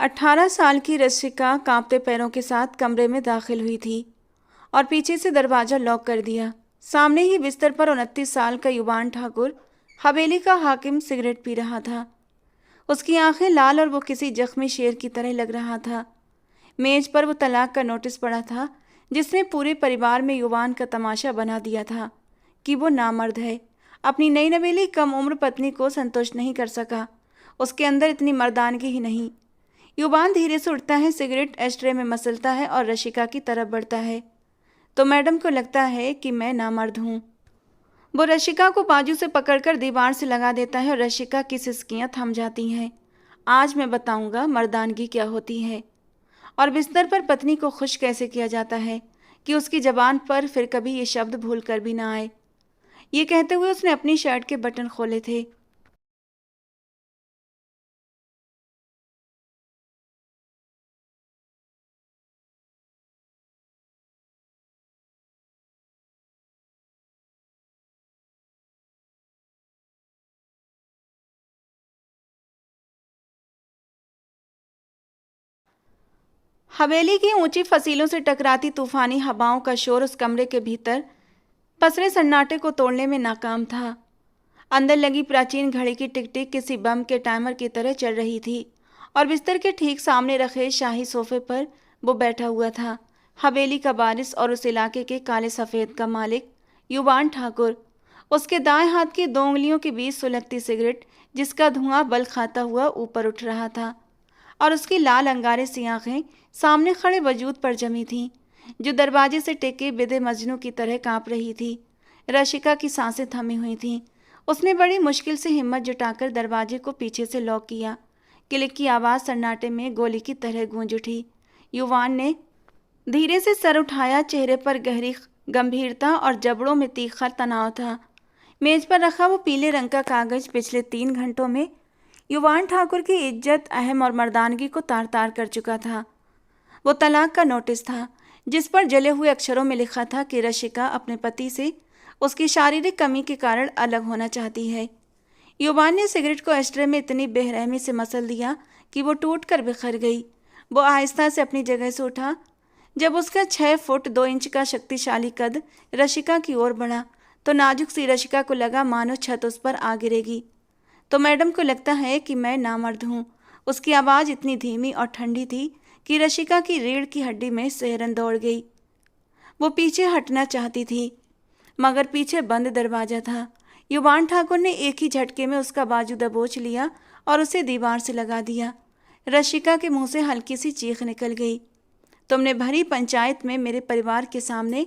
18 साल की रसिका कांपते पैरों के साथ कमरे में दाखिल हुई थी और पीछे से दरवाजा लॉक कर दिया। सामने ही बिस्तर पर 29 साल का युवान ठाकुर, हवेली का हाकिम, सिगरेट पी रहा था। उसकी आंखें लाल और वो किसी जख्मी शेर की तरह लग रहा था। मेज पर वो तलाक का नोटिस पड़ा था, जिसने पूरे परिवार में युवान का तमाशा बना दिया था कि वो नामर्द है। अपनी नई नवेली कम उम्र पत्नी को संतुष्ट नहीं कर सका। उसके अंदर इतनी मर्दानगी ही नहीं। युवान धीरे से उठता है, सिगरेट एस्ट्रे में मसलता है और रशिका की तरफ बढ़ता है। तो मैडम को लगता है कि मैं नामर्द हूँ। वो रशिका को बाजू से पकड़कर दीवार से लगा देता है और रशिका की सिसकियाँ थम जाती हैं। आज मैं बताऊंगा मर्दानगी क्या होती है और बिस्तर पर पत्नी को खुश कैसे किया जाता है कि उसकी जबान पर फिर कभी ये शब्द भूल कर भी ना आए। ये कहते हुए उसने अपनी शर्ट के बटन खोले थे। हवेली की ऊंची फसीलों से टकराती तूफानी हवाओं का शोर उस कमरे के भीतर पसरे सन्नाटे को तोड़ने में नाकाम था। अंदर लगी प्राचीन घड़ी की टिक टिक किसी बम के टाइमर की तरह चल रही थी और बिस्तर के ठीक सामने रखे शाही सोफे पर वो बैठा हुआ था, हवेली का वारिस और उस इलाके के काले सफ़ेद का मालिक, युवान ठाकुर। उसके दाएं हाथ की 2 उंगलियों के बीच सुलगती सिगरेट, जिसका धुआं बल खाता हुआ ऊपर उठ रहा था, और उसकी लाल अंगारे सी आंखें सामने खड़े वजूद पर जमी थीं, जो दरवाजे से टेके बिदे मजनू की तरह कांप रही थी। रशिका की सांसें थमी हुई थीं। उसने बड़ी मुश्किल से हिम्मत जुटाकर दरवाजे को पीछे से लॉक किया। क्लिक की आवाज़ सन्नाटे में गोली की तरह गूंज उठी। युवान ने धीरे से सर उठाया। चेहरे पर गहरी गंभीरता और जबड़ों में तीखा तनाव था। मेज पर रखा वो पीले रंग का कागज पिछले 3 घंटों में युवान ठाकुर की इज्जत, अहम और मर्दानगी को तार तार कर चुका था। वो तलाक का नोटिस था, जिस पर जले हुए अक्षरों में लिखा था कि रशिका अपने पति से उसकी शारीरिक कमी के कारण अलग होना चाहती है। युवान ने सिगरेट को एस्ट्रे में इतनी बेरहमी से मसल दिया कि वो टूट कर बिखर गई। वो आहिस्ता से अपनी जगह से उठा। जब उसका 6 फुट 2 इंच का शक्तिशाली कद रशिका की ओर बढ़ा, तो नाजुक सी रशिका को लगा मानो छत उस पर आ गिरेगी। तो मैडम को लगता है कि मैं नामर्द हूँ। उसकी आवाज़ इतनी धीमी और ठंडी थी कि रशिका की रीढ़ की हड्डी में सिहरन दौड़ गई। वो पीछे हटना चाहती थी, मगर पीछे बंद दरवाजा था। युवान ठाकुर ने एक ही झटके में उसका बाजू दबोच लिया और उसे दीवार से लगा दिया। रशिका के मुंह से हल्की सी चीख निकल गई। तुमने भरी पंचायत में मेरे परिवार के सामने,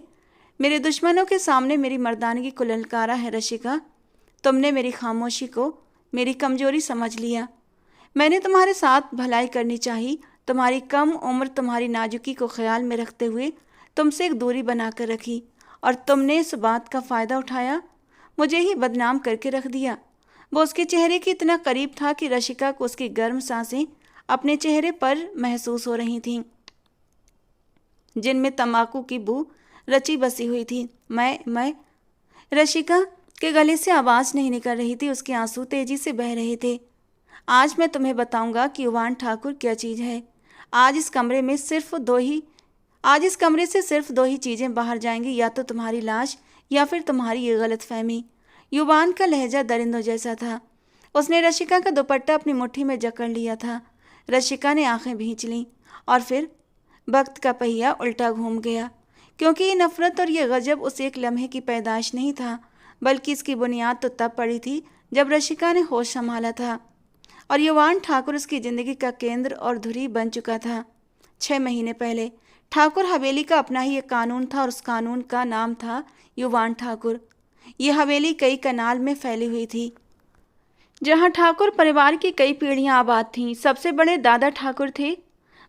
मेरे दुश्मनों के सामने मेरी मर्दानगी को ललकारा है रशिका। तुमने मेरी खामोशी को मेरी कमजोरी समझ लिया। मैंने तुम्हारे साथ भलाई करनी चाहिए। तुम्हारी कम उम्र, तुम्हारी नाजुकी को ख्याल में रखते हुए तुमसे एक दूरी बनाकर रखी, और तुमने इस बात का फ़ायदा उठाया, मुझे ही बदनाम करके रख दिया। वो उसके चेहरे के इतना करीब था कि रशिका को उसकी गर्म सांसें अपने चेहरे पर महसूस हो रही थीं, जिनमें तंबाकू की बू रची बसी हुई थी। मैं रशिका के गले से आवाज़ नहीं निकल रही थी। उसके आंसू तेजी से बह रहे थे। आज मैं तुम्हें बताऊंगा कि युवान ठाकुर क्या चीज़ है। आज इस कमरे से सिर्फ दो ही चीज़ें बाहर जाएंगी, या तो तुम्हारी लाश या फिर तुम्हारी ये गलतफहमी। युवान का लहजा दरिंदों जैसा था। उसने रशिका का दुपट्टा अपनी मुट्ठी में जकड़ लिया था। रशिका ने आंखें भींच लीं और फिर वक्त का पहिया उल्टा घूम गया, क्योंकि ये नफरत और ये गजब उस एक लम्हे की पैदाइश नहीं था, बल्कि इसकी बुनियाद तो तब पड़ी थी जब रशिका ने होश संभाला था और युवान ठाकुर उसकी ज़िंदगी का केंद्र और धुरी बन चुका था। 6 महीने पहले ठाकुर हवेली का अपना ही एक कानून था और उस कानून का नाम था युवान ठाकुर। ये हवेली कई कनाल में फैली हुई थी, जहाँ ठाकुर परिवार की कई पीढ़ियाँ आबाद थीं। सबसे बड़े दादा ठाकुर थे,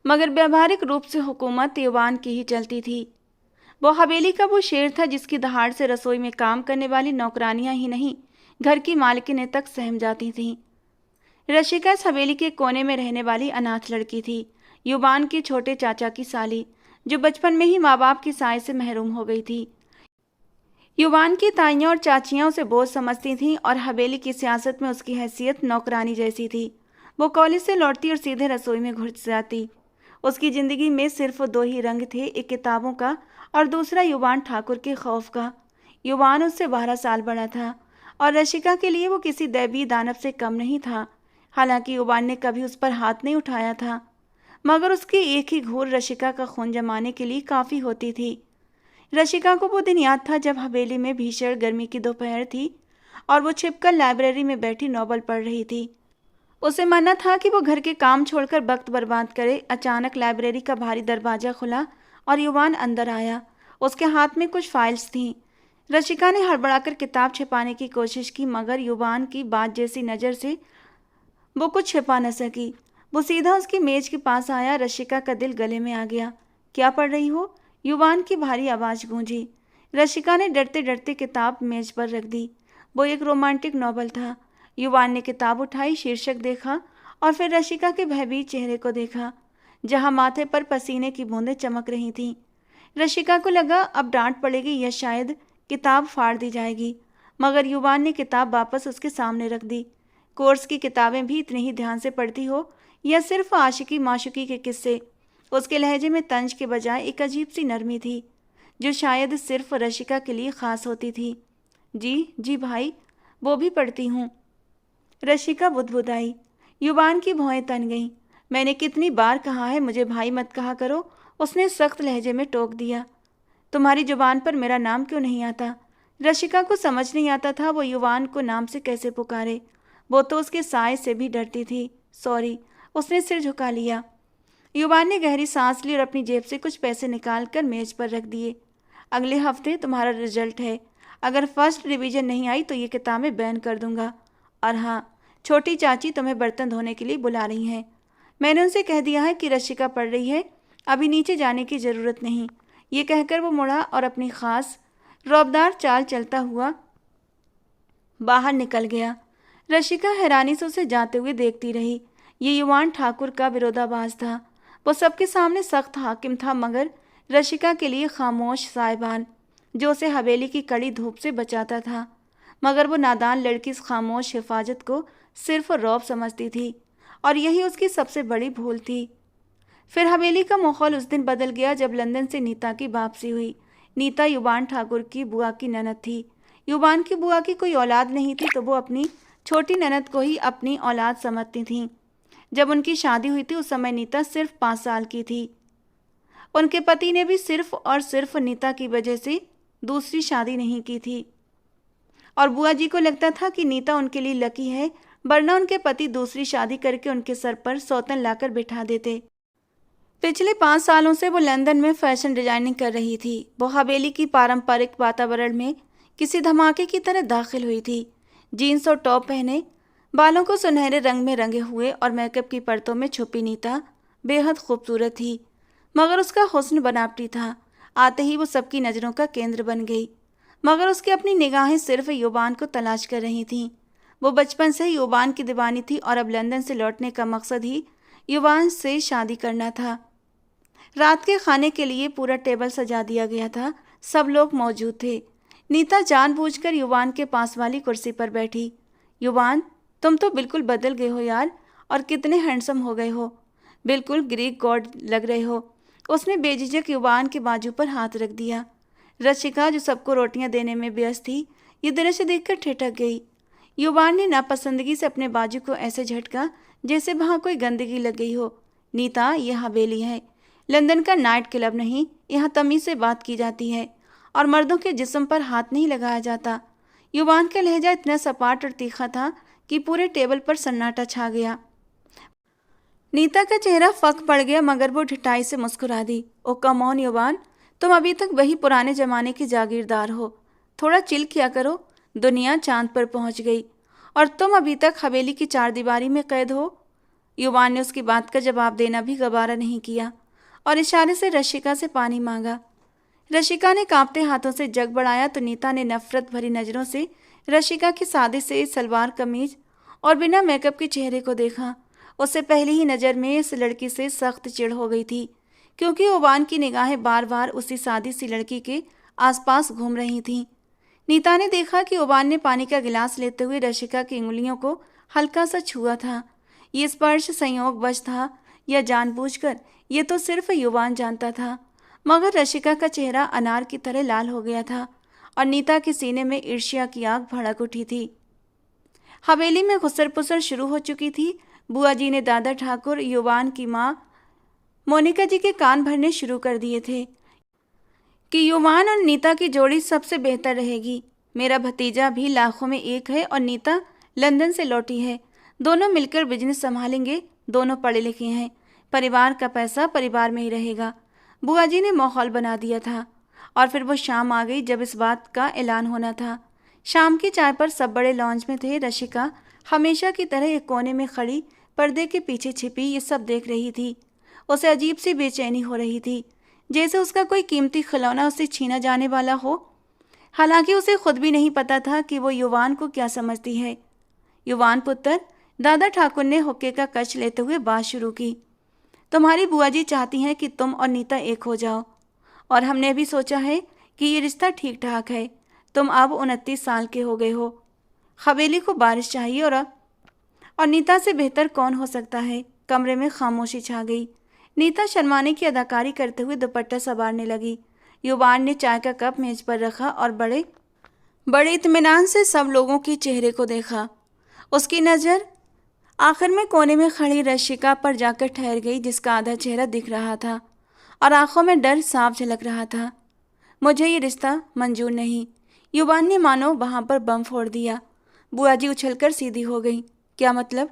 मगर व्यावहारिक रूप से हुकूमत युवान की ही चलती थी। वो हवेली का वो शेर था जिसकी दहाड़ से रसोई में काम करने वाली नौकरानियां ही नहीं, घर की मालकिनें तक सहम जाती थीं। रशिका इस हवेली के कोने में रहने वाली अनाथ लड़की थी, युवान के छोटे चाचा की साली, जो बचपन में ही माँ बाप की साय से महरूम हो गई थी। युवान की ताइयाँ और चाचियाँ उसे बोझ समझती थीं और हवेली की सियासत में उसकी हैसियत नौकरानी जैसी थी। वो कॉलेज से लौटती और सीधे रसोई में घुस जाती। उसकी जिंदगी में सिर्फ दो ही रंग थे, एक किताबों का और दूसरा युवान ठाकुर के खौफ का। युवान उससे 12 साल बड़ा था और रशिका के लिए वो किसी दैवीय दानव से कम नहीं था। हालांकि युवान ने कभी उस पर हाथ नहीं उठाया था, मगर उसकी एक ही घूर रशिका का खून जमाने के लिए काफ़ी होती थी। रशिका को वो दिन याद था जब हवेली में भीषण गर्मी की दोपहर थी और वो छिपकर लाइब्रेरी में बैठी नॉवल पढ़ रही थी। उसे मानना था कि वो घर के काम छोड़कर वक्त बर्बाद करे। अचानक लाइब्रेरी का भारी दरवाजा खुला और युवान अंदर आया। उसके हाथ में कुछ फाइल्स थीं। रशिका ने हड़बड़ाकर किताब छिपाने की कोशिश की, मगर युवान की बात जैसी नज़र से वो कुछ छिपा न सकी। वो सीधा उसकी मेज के पास आया। रशिका का दिल गले में आ गया। क्या पढ़ रही हो? युवान की भारी आवाज़ गूंजी। रशिका ने डरते डरते किताब मेज पर रख दी। वो एक रोमांटिक नॉवल था। युवान ने किताब उठाई, शीर्षक देखा और फिर रशिका के भयभीत चेहरे को देखा, जहां माथे पर पसीने की बूंदें चमक रही थीं। रशिका को लगा अब डांट पड़ेगी या शायद किताब फाड़ दी जाएगी, मगर युवान ने किताब वापस उसके सामने रख दी। कोर्स की किताबें भी इतनी ही ध्यान से पढ़ती हो या सिर्फ आशिकी माशुकी के किस्से? उसके लहजे में तंज के बजाय एक अजीब सी नरमी थी, जो शायद सिर्फ रशिका के लिए खास होती थी। जी जी भाई, वो भी पढ़ती हूँ, रशिका बुदबुदाई। युवान की भौहें तन गईं। मैंने कितनी बार कहा है मुझे भाई मत कहा करो, उसने सख्त लहजे में टोक दिया। तुम्हारी जुबान पर मेरा नाम क्यों नहीं आता? रशिका को समझ नहीं आता था वो युवान को नाम से कैसे पुकारे। वो तो उसके साय से भी डरती थी। सॉरी, उसने सिर झुका लिया। युवान ने गहरी सांस ली और अपनी जेब से कुछ पैसे निकालकर मेज पर रख दिए। अगले हफ्ते तुम्हारा रिजल्ट है। अगर फर्स्ट डिवीजन नहीं आई तो ये किताबें बैन कर दूंगा। और हाँ, छोटी चाची तुम्हें बर्तन धोने के लिए बुला रही हैं। मैंने उनसे कह दिया है कि रशिका पढ़ रही है, अभी नीचे जाने की ज़रूरत नहीं। ये कहकर वो मुड़ा और अपनी खास रौबदार चाल चलता हुआ बाहर निकल गया। रशिका हैरानी से उसे जाते हुए देखती रही। ये युवान ठाकुर का विरोधाभास था। वो सबके सामने सख्त हाकिम था, मगर रशिका के लिए खामोश साहिबान, जो उसे हवेली की कड़ी धूप से बचाता था। मगर वो नादान लड़की इस खामोश हिफाजत को सिर्फ रौब समझती थी, और यही उसकी सबसे बड़ी भूल थी। फिर हवेली का माहौल उस दिन बदल गया जब लंदन से नीता की वापसी हुई। नीता युवान ठाकुर की बुआ की ननद थी। युवान की बुआ की कोई औलाद नहीं थी, तो वो अपनी छोटी ननद को ही अपनी औलाद समझती थीं। जब उनकी शादी हुई थी उस समय नीता सिर्फ 5 साल की थी। उनके पति ने भी सिर्फ और सिर्फ नीता की वजह से दूसरी शादी नहीं की थी, और बुआ जी को लगता था कि नीता उनके लिए लकी है, वरना उनके पति दूसरी शादी करके उनके सर पर सौतन लाकर बिठा देते। पिछले 5 सालों से वो लंदन में फैशन डिजाइनिंग कर रही थी। वो हवेली की पारंपरिक वातावरण में किसी धमाके की तरह दाखिल हुई थी। जीन्स और टॉप पहने, बालों को सुनहरे रंग में रंगे हुए और मेकअप की परतों में छुपी नीता बेहद खूबसूरत थी, मगर उसका हुस्न बनावटी था। आते ही वो सबकी नज़रों का केंद्र बन गई, मगर उसकी अपनी निगाहें सिर्फ युवान को तलाश कर रही थीं। वो बचपन से ही युवान की दीवानी थी और अब लंदन से लौटने का मकसद ही युवान से शादी करना था। रात के खाने के लिए पूरा टेबल सजा दिया गया था। सब लोग मौजूद थे। नीता जानबूझकर युवान के पास वाली कुर्सी पर बैठी। युवान, तुम तो बिल्कुल बदल गए हो यार, और कितने हैंडसम हो गए हो। बिल्कुल ग्रीक गॉड लग रहे हो। उसने बेझिझक युवान के बाजू पर हाथ रख दिया। रशिका, जो सबको रोटियां देने में व्यस्त थी, ये दृश्य देखकर ठिठक गई। युवान ने नापसंदगी से अपने बाजू को ऐसे झटका जैसे वहां कोई गंदगी लग गई हो। नीता, यह हवेली है, लंदन का नाइट क्लब नहीं। यहाँ तमीज से बात की जाती है और मर्दों के जिस्म पर हाथ नहीं लगाया जाता। युवान का लहजा इतना सपाट और तीखा था कि पूरे टेबल पर सन्नाटा छा गया। नीता का चेहरा फक पड़ गया, मगर वो ढिठाई से मुस्कुरा दी। ओ कम ऑन युवान, तुम अभी तक वही पुराने जमाने की जागीरदार हो। थोड़ा चिल किया करो। दुनिया चांद पर पहुंच गई और तुम अभी तक हवेली की चारदीवारी में कैद हो। युवान ने उसकी बात का जवाब देना भी गवारा नहीं किया और इशारे से रशिका से पानी मांगा। रशिका ने कांपते हाथों से जग बढ़ाया तो नीता ने नफरत भरी नज़रों से रशिका की सादे से सलवार कमीज और बिना मेकअप के चेहरे को देखा। उससे पहली ही नज़र में इस लड़की से सख्त चिढ़ हो गई थी, क्योंकि युवान की निगाहें बार बार उसी सादी सी लड़की के आसपास घूम रही थीं। नीता ने देखा कि युवान ने पानी का गिलास लेते हुए रशिका की उंगलियों को हल्का सा छुआ था। ये स्पर्श संयोगवश था या जानबूझकर, ये तो सिर्फ युवान जानता था। मगर रशिका का चेहरा अनार की तरह लाल हो गया था और नीता के सीने में ईर्ष्या की आग भड़क उठी थी। हवेली में घुसर पुसर शुरू हो चुकी थी। बुआ जी ने दादा ठाकुर, युवान की माँ मोनिका जी के कान भरने शुरू कर दिए थे कि युवान और नीता की जोड़ी सबसे बेहतर रहेगी। मेरा भतीजा भी लाखों में एक है और नीता लंदन से लौटी है। दोनों मिलकर बिजनेस संभालेंगे। दोनों पढ़े लिखे हैं। परिवार का पैसा परिवार में ही रहेगा। बुआ जी ने माहौल बना दिया था। और फिर वो शाम आ गई जब इस बात का ऐलान होना था। शाम की चाय पर सब बड़े लॉन्च में थे। रशिका हमेशा की तरह एक कोने में खड़ी पर्दे के पीछे छिपी ये सब देख रही थी। उसे अजीब सी बेचैनी हो रही थी, जैसे उसका कोई कीमती खिलौना उसे छीना जाने वाला हो। हालांकि उसे खुद भी नहीं पता था कि वो युवान को क्या समझती है। युवान पुत्र, दादा ठाकुर ने हुक्के का कच लेते हुए बात शुरू की। तुम्हारी बुआ जी चाहती हैं कि तुम और नीता एक हो जाओ, और हमने भी सोचा है कि ये रिश्ता ठीक ठाक है। तुम अब 29 साल के हो गए हो। हवेली को बारिश चाहिए और नीता से बेहतर कौन हो सकता है। कमरे में खामोशी छा गई। नीता शर्माने की अदाकारी करते हुए दुपट्टा संवारने लगी। युवान ने चाय का कप मेज पर रखा और बड़े बड़े इत्मीनान से सब लोगों के चेहरे को देखा। उसकी नज़र आखिर में कोने में खड़ी रशिका पर जाकर ठहर गई, जिसका आधा चेहरा दिख रहा था और आंखों में डर साफ झलक रहा था। मुझे ये रिश्ता मंजूर नहीं। युवान ने मानो वहां पर बम फोड़ दिया। बुआ जी उछलकर सीधी हो गई। क्या मतलब?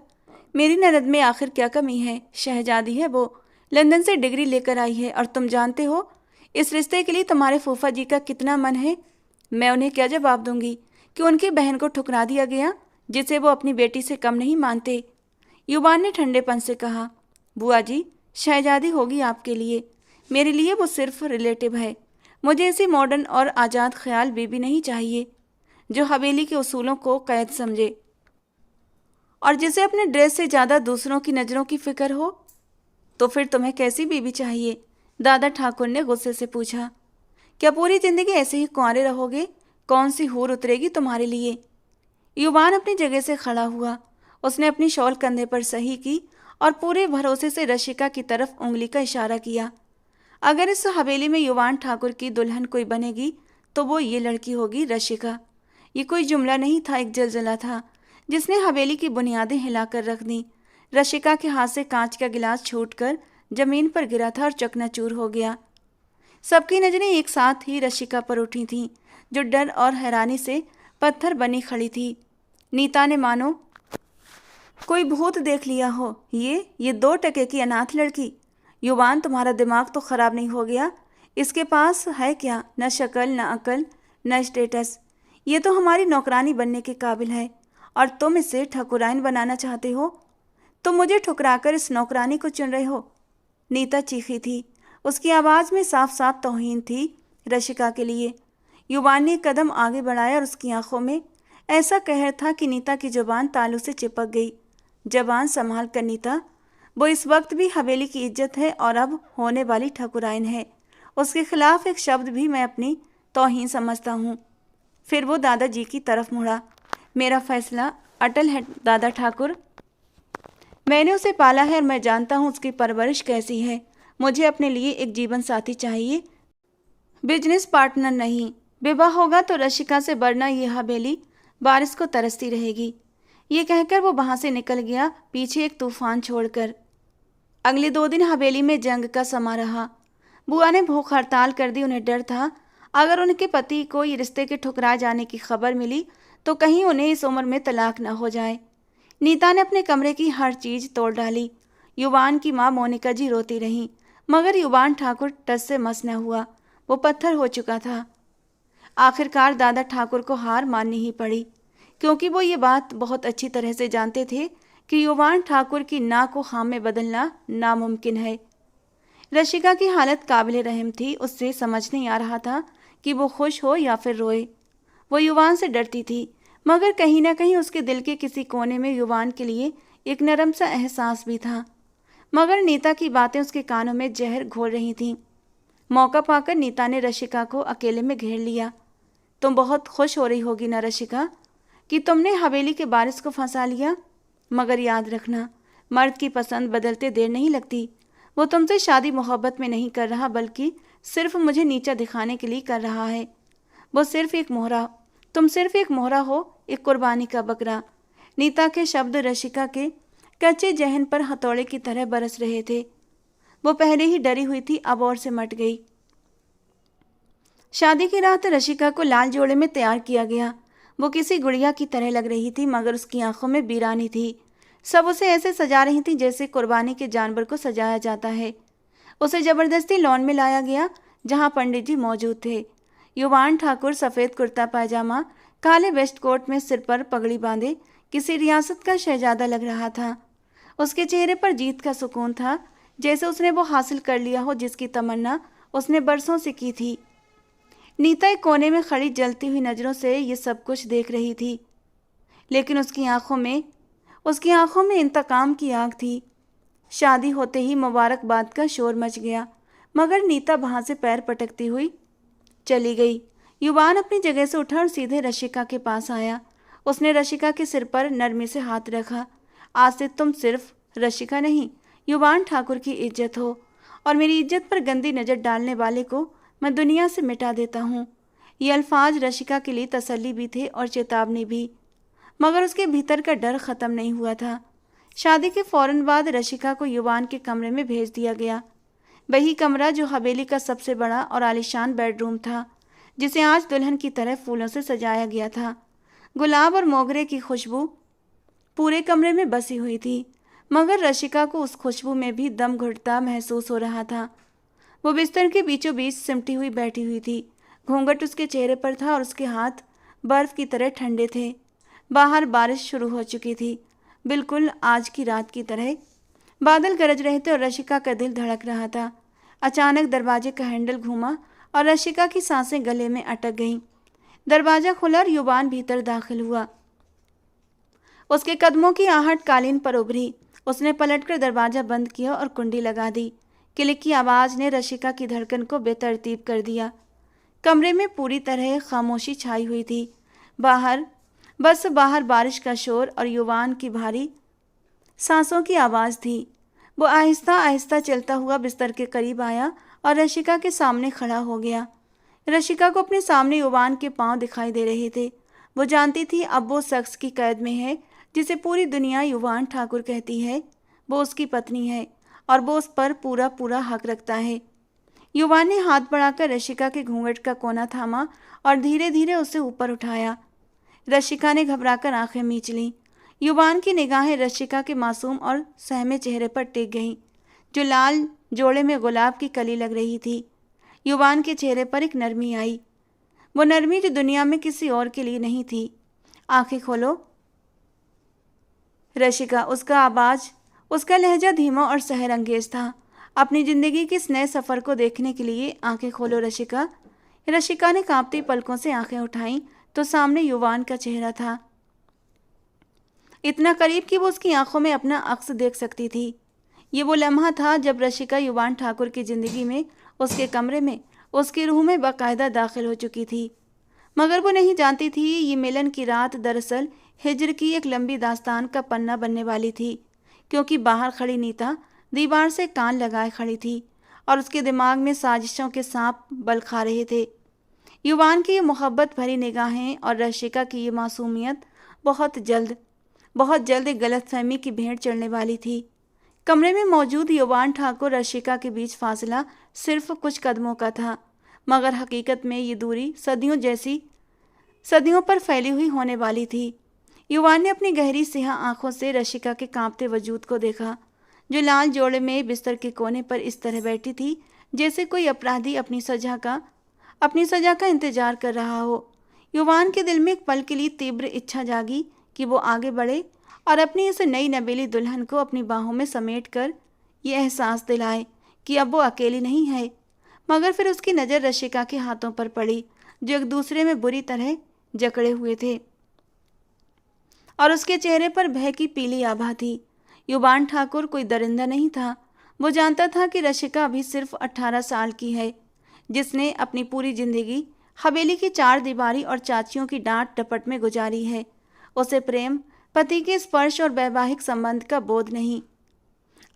मेरी ननद में आखिर क्या कमी है? शहजादी है वो, लंदन से डिग्री लेकर आई है, और तुम जानते हो इस रिश्ते के लिए तुम्हारे फूफा जी का कितना मन है। मैं उन्हें क्या जवाब दूंगी कि उनकी बहन को ठुकरा दिया गया, जिसे वो अपनी बेटी से कम नहीं मानते। युवान ने ठंडेपन से कहा, बुआ जी, शहजादी होगी आपके लिए, मेरे लिए वो सिर्फ रिलेटिव है। मुझे ऐसी मॉडर्न और आज़ाद ख्याल बीबी नहीं चाहिए जो हवेली के उसूलों को कैद समझे और जिसे अपने ड्रेस से ज़्यादा दूसरों की नज़रों की फिक्र हो। तो फिर तुम्हें कैसी बीबी चाहिए? दादा ठाकुर ने गुस्से से पूछा। क्या पूरी जिंदगी ऐसे ही कुंवारे रहोगे? कौन सी हूर उतरेगी तुम्हारे लिए? युवान अपनी जगह से खड़ा हुआ। उसने अपनी शॉल कंधे पर सही की और पूरे भरोसे से रशिका की तरफ उंगली का इशारा किया। अगर इस हवेली में युवान ठाकुर की दुल्हन कोई बनेगी तो वो ये लड़की होगी, रशिका। ये कोई जुमला नहीं था, एक जलजला था जिसने हवेली की बुनियादें हिलाकर रख दी। रशिका के हाथ से कांच का गिलास छूटकर जमीन पर गिरा था और चकनाचूर हो गया। सबकी नजरें एक साथ ही रशिका पर उठी थीं, जो डर और हैरानी से पत्थर बनी खड़ी थी। नीता ने मानो कोई भूत देख लिया हो। ये 2 टके की अनाथ लड़की। युवान, तुम्हारा दिमाग तो खराब नहीं हो गया? इसके पास है क्या? न शक्ल, न अकल, न स्टेटस। ये तो हमारी नौकरानी बनने के काबिल है, और तुम इसे ठकुराइन बनाना चाहते हो। तुम मुझे ठुकराकर इस नौकरानी को चुन रहे हो। नीता चीखी थी। उसकी आवाज़ में साफ साफ तौहीन थी रशिका के लिए। युवान ने एक कदम आगे बढ़ाया और उसकी आंखों में ऐसा कहर था कि नीता की जुबान तालू से चिपक गई। जबान संभाल कर नीता, वो इस वक्त भी हवेली की इज्जत है और अब होने वाली ठकुराइन है। उसके खिलाफ एक शब्द भी मैं अपनी तौहीन समझता हूँ। फिर वो दादाजी की तरफ मुड़ा। मेरा फैसला अटल है दादा ठाकुर। मैंने उसे पाला है और मैं जानता हूँ उसकी परवरिश कैसी है। मुझे अपने लिए एक जीवन साथी चाहिए, बिजनेस पार्टनर नहीं। विवाह होगा तो रशिका से बढ़ना ये हवेली बारिश को तरसती रहेगी। ये कहकर वो वहाँ से निकल गया, पीछे एक तूफान छोड़कर। अगले 2 दिन हवेली में जंग का समा रहा। बुआ ने भूख हड़ताल कर दी। उन्हें डर था अगर उनके पति को ये रिश्ते के ठुकरा जाने की खबर मिली तो कहीं उन्हें इस उम्र में तलाक न हो जाए। नीता ने अपने कमरे की हर चीज तोड़ डाली। युवान की माँ मोनिका जी रोती रहीं, मगर युवान ठाकुर टस से मस न हुआ। वो पत्थर हो चुका था। आखिरकार दादा ठाकुर को हार माननी ही पड़ी, क्योंकि वो ये बात बहुत अच्छी तरह से जानते थे कि युवान ठाकुर की ना को हाँ में बदलना नामुमकिन है। रशिका की हालत काबिल रहम थी। उससे समझ नहीं आ रहा था कि वो खुश हो या फिर रोए। वो युवान से डरती थी, मगर कहीं ना कहीं उसके दिल के किसी कोने में युवान के लिए एक नरम सा एहसास भी था। मगर नीता की बातें उसके कानों में जहर घोल रही थीं। मौका पाकर नीता ने रशिका को अकेले में घेर लिया। तुम बहुत खुश हो रही होगी ना रशिका, कि तुमने हवेली के बारिश को फंसा लिया। मगर याद रखना, मर्द की पसंद बदलते देर नहीं लगती। वो तुमसे शादी मोहब्बत में नहीं कर रहा, बल्कि सिर्फ मुझे नीचा दिखाने के लिए कर रहा है। वो सिर्फ एक मोहरा तुम सिर्फ एक मोहरा हो, एक कुर्बानी का बकरा। नीता के शब्द रशिका के कच्चे जहन पर हथौड़े की तरह बरस रहे थे। वो पहले ही डरी हुई थी, अब और से मट गई। शादी की रात रशिका को लाल जोड़े में तैयार किया गया। वो किसी गुड़िया की तरह लग रही थी, मगर उसकी आंखों में वीरानी थी। सब उसे ऐसे सजा रही थी जैसे कुर्बानी के जानवर को सजाया जाता है। उसे जबरदस्ती लॉन में लाया गया, जहां पंडित जी मौजूद थे। युवान ठाकुर सफ़ेद कुर्ता पायजामा, काले वेस्ट कोट में सिर पर पगड़ी बांधे किसी रियासत का शहजादा लग रहा था। उसके चेहरे पर जीत का सुकून था, जैसे उसने वो हासिल कर लिया हो जिसकी तमन्ना उसने बरसों से की थी। नीता एक कोने में खड़ी जलती हुई नज़रों से ये सब कुछ देख रही थी, लेकिन उसकी आंखों में इंतकाम की आग थी। शादी होते ही मुबारकबाद का शोर मच गया, मगर नीता वहां से पैर पटकती हुई चली गई। युवान अपनी जगह से उठा और सीधे रशिका के पास आया। उसने रशिका के सिर पर नरमी से हाथ रखा। आज से तुम सिर्फ रशिका नहीं, युवान ठाकुर की इज्जत हो, और मेरी इज्जत पर गंदी नज़र डालने वाले को मैं दुनिया से मिटा देता हूँ। ये अल्फाज रशिका के लिए तसल्ली भी थे और चेतावनी भी, मगर उसके भीतर का डर ख़त्म नहीं हुआ था। शादी के फौरन बाद रशिका को युवान के कमरे में भेज दिया गया। वही कमरा जो हवेली का सबसे बड़ा और आलीशान बेडरूम था, जिसे आज दुल्हन की तरह फूलों से सजाया गया था। गुलाब और मोगरे की खुशबू पूरे कमरे में बसी हुई थी, मगर रशिका को उस खुशबू में भी दम घुटता महसूस हो रहा था। वो बिस्तर के बीचों बीच सिमटी हुई बैठी हुई थी। घूंघट उसके चेहरे पर था और उसके हाथ बर्फ की तरह ठंडे थे। बाहर बारिश शुरू हो चुकी थी, बिल्कुल आज की रात की तरह। बादल गरज रहे थे और रशिका का दिल धड़क रहा था। अचानक दरवाजे का हैंडल घूमा और रशिका की सांसें गले में अटक गईं। दरवाजा खुला और युवान भीतर दाखिल हुआ। उसके कदमों की आहट कालीन पर उभरी। उसने पलटकर दरवाजा बंद किया और कुंडी लगा दी। क्लिक की आवाज़ ने रशिका की धड़कन को बेतरतीब कर दिया। कमरे में पूरी तरह खामोशी छाई हुई थी। बाहर बारिश का शोर और युवान की भारी सांसों की आवाज़ थी। वो आहिस्ता आहिस्ता चलता हुआ बिस्तर के करीब आया और रशिका के सामने खड़ा हो गया। रशिका को अपने सामने युवान के पांव दिखाई दे रहे थे। वो जानती थी अब वो शख्स की कैद में है जिसे पूरी दुनिया युवान ठाकुर कहती है। वो उसकी पत्नी है और वो उस पर पूरा पूरा हक रखता है। युवान ने हाथ बढ़ाकर रशिका के घूंघट का कोना थामा और धीरे धीरे उसे ऊपर उठाया। रशिका ने घबराकर आंखें मींच लीं। युवान की निगाहें रशिका के मासूम और सहमे चेहरे पर टिक गईं, जो लाल जोड़े में गुलाब की कली लग रही थी। युवान के चेहरे पर एक नरमी आई, वो नरमी जो दुनिया में किसी और के लिए नहीं थी। आंखें खोलो रशिका, उसका लहजा धीमा और सहरंगेज था। अपनी जिंदगी के इस नए सफ़र को देखने के लिए आंखें खोलो रशिका। रशिका ने कांपती पलकों से आंखें उठाईं तो सामने युवान का चेहरा था, इतना करीब कि वो उसकी आंखों में अपना अक्स देख सकती थी। ये वो लम्हा था जब रशिका युवान ठाकुर की ज़िंदगी में, उसके कमरे में, उसकी रूह में बाकायदा दाखिल हो चुकी थी। मगर वो नहीं जानती थी ये मिलन की रात दरअसल हिज्र की एक लंबी दास्तान का पन्ना बनने वाली थी, क्योंकि बाहर खड़ी नीता दीवार से कान लगाए खड़ी थी और उसके दिमाग में साजिशों के सांप बल खा रहे थे। युवान की ये मोहब्बत भरी निगाहें और रशिका की ये मासूमियत बहुत जल्द एक गलतफहमी की भेंट चढ़ने वाली थी। कमरे में मौजूद युवान ठाकुर रशिका के बीच फासला सिर्फ कुछ कदमों का था, मगर हकीकत में ये दूरी सदियों पर फैली हुई होने वाली थी। युवान ने अपनी गहरी सियाह आंखों से रशिका के कांपते वजूद को देखा, जो लाल जोड़े में बिस्तर के कोने पर इस तरह बैठी थी जैसे कोई अपराधी अपनी सजा का इंतजार कर रहा हो। युवान के दिल में एक पल के लिए तीव्र इच्छा जागी कि वो आगे बढ़े और अपनी इस नई नबीली दुल्हन को अपनी बाहों में समेट कर ये एहसास दिलाए कि अब वो अकेली नहीं है। मगर फिर उसकी नज़र रशिका के हाथों पर पड़ी, जो एक दूसरे में बुरी तरह जकड़े हुए थे, और उसके चेहरे पर भय की पीली आभा थी। युवान ठाकुर कोई दरिंदा नहीं था। वो जानता था कि रशिका अभी सिर्फ 18 साल की है, जिसने अपनी पूरी जिंदगी हवेली की चार दीवारी और चाचियों की डांट डपट में गुजारी है। उसे प्रेम, पति के स्पर्श और वैवाहिक संबंध का बोध नहीं।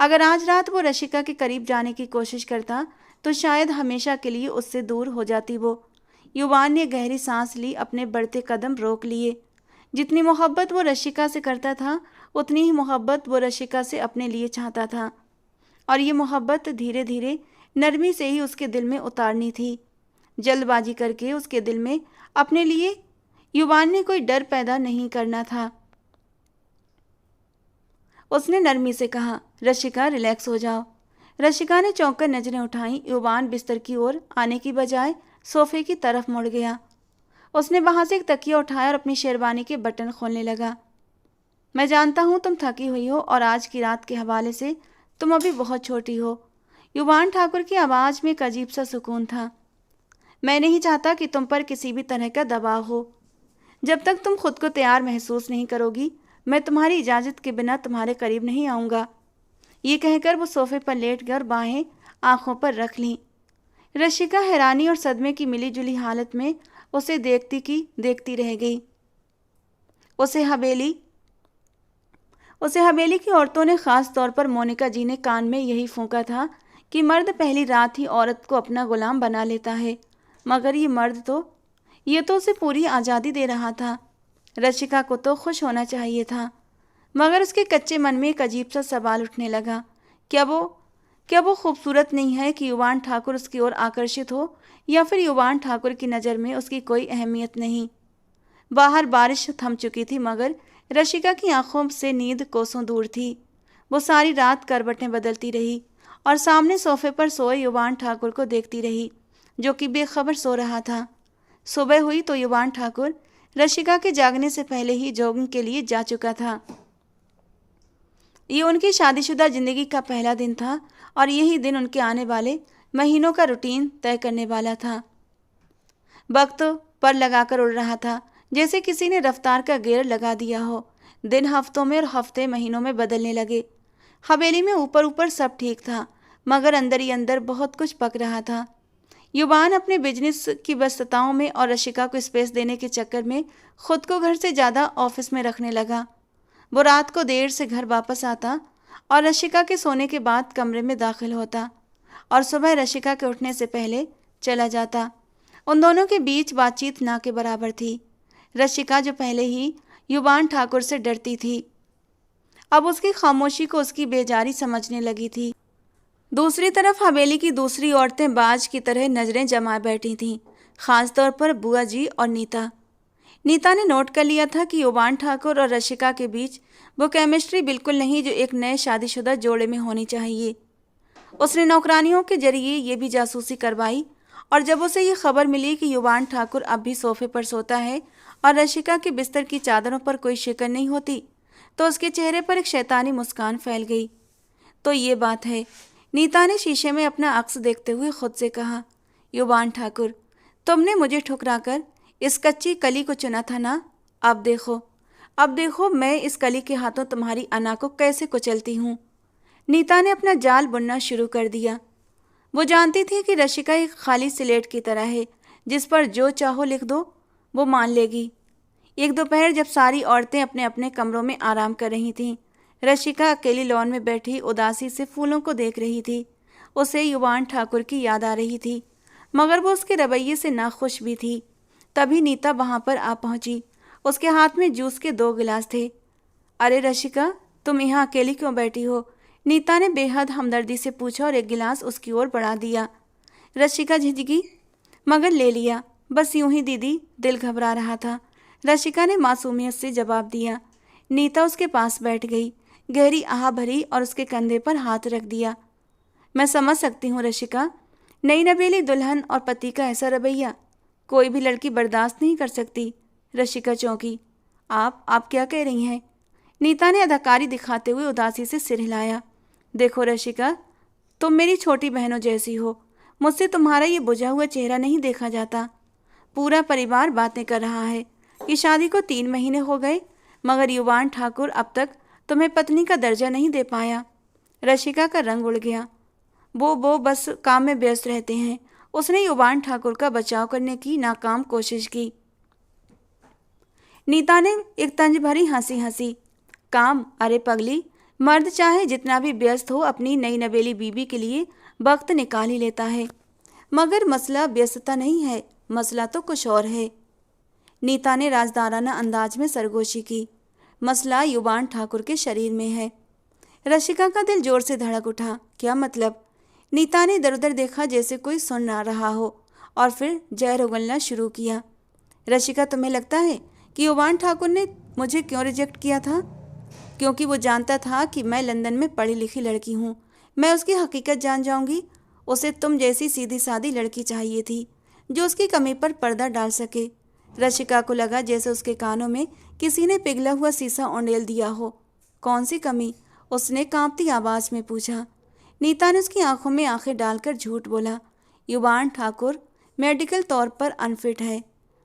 अगर आज रात वो रशिका के करीब जाने की कोशिश करता तो शायद हमेशा के लिए उससे दूर हो जाती वो। युवान ने गहरी सांस ली, अपने बढ़ते कदम रोक लिए। जितनी मोहब्बत वो रशिका से करता था उतनी ही मोहब्बत वो रशिका से अपने लिए चाहता था, और ये मोहब्बत धीरे धीरे नरमी से ही उसके दिल में उतारनी थी। जल्दबाजी करके उसके दिल में अपने लिए युवान ने कोई डर पैदा नहीं करना था। उसने नरमी से कहा, रशिका रिलैक्स हो जाओ। रशिका ने चौंक कर नजरें उठाईं। युवान बिस्तर की ओर आने की बजाय सोफे की तरफ मुड़ गया। उसने वहां से एक तकिया उठाया और अपनी शेरवानी के बटन खोलने लगा। मैं जानता हूं तुम थकी हुई हो और आज की रात के हवाले से तुम अभी बहुत छोटी हो। युवान ठाकुर की आवाज में एक अजीब सा सुकून था। मैं नहीं चाहता कि तुम पर किसी भी तरह का दबाव हो। जब तक तुम खुद को तैयार महसूस नहीं करोगी, मैं तुम्हारी इजाज़त के बिना तुम्हारे करीब नहीं आऊँगा। ये कहकर वो सोफे पर लेट गए और बाहें आंखों पर रख लीं। रशिका हैरानी और सदमे की मिलीजुली हालत में उसे देखती रह गई। उसे हवेली की औरतों ने, खास तौर पर मोनिका जी ने कान में यही फूंका था कि मर्द पहली रात ही औरत को अपना गुलाम बना लेता है, मगर ये तो उसे पूरी आज़ादी दे रहा था। रशिका को तो खुश होना चाहिए था, मगर उसके कच्चे मन में एक अजीब सा सवाल उठने लगा। क्या वो खूबसूरत नहीं है कि युवान ठाकुर उसकी ओर आकर्षित हो, या फिर युवान ठाकुर की नज़र में उसकी कोई अहमियत नहीं। बाहर बारिश थम चुकी थी, मगर रशिका की आंखों से नींद कोसों दूर थी। वो सारी रात करवटें बदलती रही और सामने सोफे पर सोए युवान ठाकुर को देखती रही, जो कि बेखबर सो रहा था। सुबह हुई तो युवान ठाकुर रशिका के जागने से पहले ही जॉगिंग के लिए जा चुका था। ये उनकी शादीशुदा जिंदगी का पहला दिन था और यही दिन उनके आने वाले महीनों का रूटीन तय करने वाला था। वक्त पर लगाकर उड़ रहा था, जैसे किसी ने रफ्तार का गियर लगा दिया हो। दिन हफ्तों में और हफ्ते महीनों में बदलने लगे। हवेली में ऊपर ऊपर सब ठीक था, मगर अंदर ही अंदर बहुत कुछ पक रहा था। युवान अपने बिजनेस की व्यस्तताओं में और रशिका को स्पेस देने के चक्कर में खुद को घर से ज़्यादा ऑफिस में रखने लगा। वो रात को देर से घर वापस आता और रशिका के सोने के बाद कमरे में दाखिल होता और सुबह रशिका के उठने से पहले चला जाता। उन दोनों के बीच बातचीत ना के बराबर थी। रशिका, जो पहले ही युवान ठाकुर से डरती थी, अब उसकी खामोशी को उसकी बेजारी समझने लगी थी। दूसरी तरफ हवेली की दूसरी औरतें बाज की तरह नजरें जमाए बैठी थीं, खासतौर पर बुआ जी और नीता ने नोट कर लिया था कि युवान ठाकुर और रशिका के बीच वो केमिस्ट्री बिल्कुल नहीं जो एक नए शादीशुदा जोड़े में होनी चाहिए। उसने नौकरानियों के जरिए ये भी जासूसी करवाई और जब उसे ये खबर मिली कि युवान ठाकुर अब भी सोफे पर सोता है और रशिका के बिस्तर की चादरों पर कोई शिकन नहीं होती, तो उसके चेहरे पर एक शैतानी मुस्कान फैल गई। तो ये बात है, नीता ने शीशे में अपना अक्स देखते हुए खुद से कहा। युवान ठाकुर, तुमने मुझे ठुकराकर इस कच्ची कली को चुना था ना। अब देखो मैं इस कली के हाथों तुम्हारी अना को कैसे कुचलती हूँ। नीता ने अपना जाल बुनना शुरू कर दिया। वो जानती थी कि रशिका एक खाली स्लेट की तरह है, जिस पर जो चाहो लिख दो वो मान लेगी। एक दोपहर जब सारी औरतें अपने अपने कमरों में आराम कर रही थीं, रशिका अकेली लॉन में बैठी उदासी से फूलों को देख रही थी। उसे युवान ठाकुर की याद आ रही थी, मगर वो उसके रवैये से नाखुश भी थी। तभी नीता वहां पर आ पहुंची। उसके हाथ में जूस के 2 गिलास थे। अरे रशिका, तुम यहाँ अकेली क्यों बैठी हो? नीता ने बेहद हमदर्दी से पूछा और एक गिलास उसकी ओर बढ़ा दिया। रशिका झिझकी, मगर ले लिया। बस यूं ही दीदी, दिल घबरा रहा था, रशिका ने मासूमियत से जवाब दिया। नीता उसके पास बैठ गई, गहरी आह भरी और उसके कंधे पर हाथ रख दिया। मैं समझ सकती हूँ रशिका, नई नवेली दुल्हन और पति का ऐसा रवैया कोई भी लड़की बर्दाश्त नहीं कर सकती। रशिका चौंकी। आप क्या कह रही हैं? नीता ने अदाकारी दिखाते हुए उदासी से सिर हिलाया। देखो रशिका, तुम मेरी छोटी बहनों जैसी हो। मुझसे तुम्हारा ये बुझा हुआ चेहरा नहीं देखा जाता। पूरा परिवार बातें कर रहा है कि शादी को 3 महीने हो गए, मगर युवान ठाकुर अब तक तुम्हें पत्नी का दर्जा नहीं दे पाया। रशिका का रंग उड़ गया। वो बस काम में व्यस्त रहते हैं। उसने युवान ठाकुर का बचाव करने की नाकाम कोशिश की। नीता ने एक तंज भरी हंसी हंसी। काम? अरे पगली, मर्द चाहे जितना भी व्यस्त हो अपनी नई नवेली बीबी के लिए वक्त निकाल ही लेता है। मगर मसला व्यस्तता नहीं है, मसला तो कुछ और है। नीता ने राजदाराना अंदाज में सरगोशी की। मसला युवान ठाकुर के शरीर में है। रशिका का दिल जोर से धड़क उठा। क्या मतलब? नीता ने इधर उधर देखा जैसे कोई सुन ना रहा हो और फिर जहर उगलना शुरू किया। रशिका, तुम्हें लगता है कि युवान ठाकुर ने मुझे क्यों रिजेक्ट किया था? क्योंकि वो जानता था कि मैं लंदन में पढ़ी लिखी लड़की हूँ। मैं उसकी हकीकत जान जाऊंगी। उसे तुम जैसी सीधी सादी लड़की चाहिए थी जो उसकी कमी पर पर्दा डाल सके। रशिका को लगा जैसे उसके कानों में किसी ने पिघला हुआ शीशा उंडेल दिया हो। कौन सी कमी? उसने कांपती आवाज में पूछा। नीता ने उसकी आंखों में आंखें डालकर झूठ बोला। युवान ठाकुर मेडिकल तौर पर अनफिट है।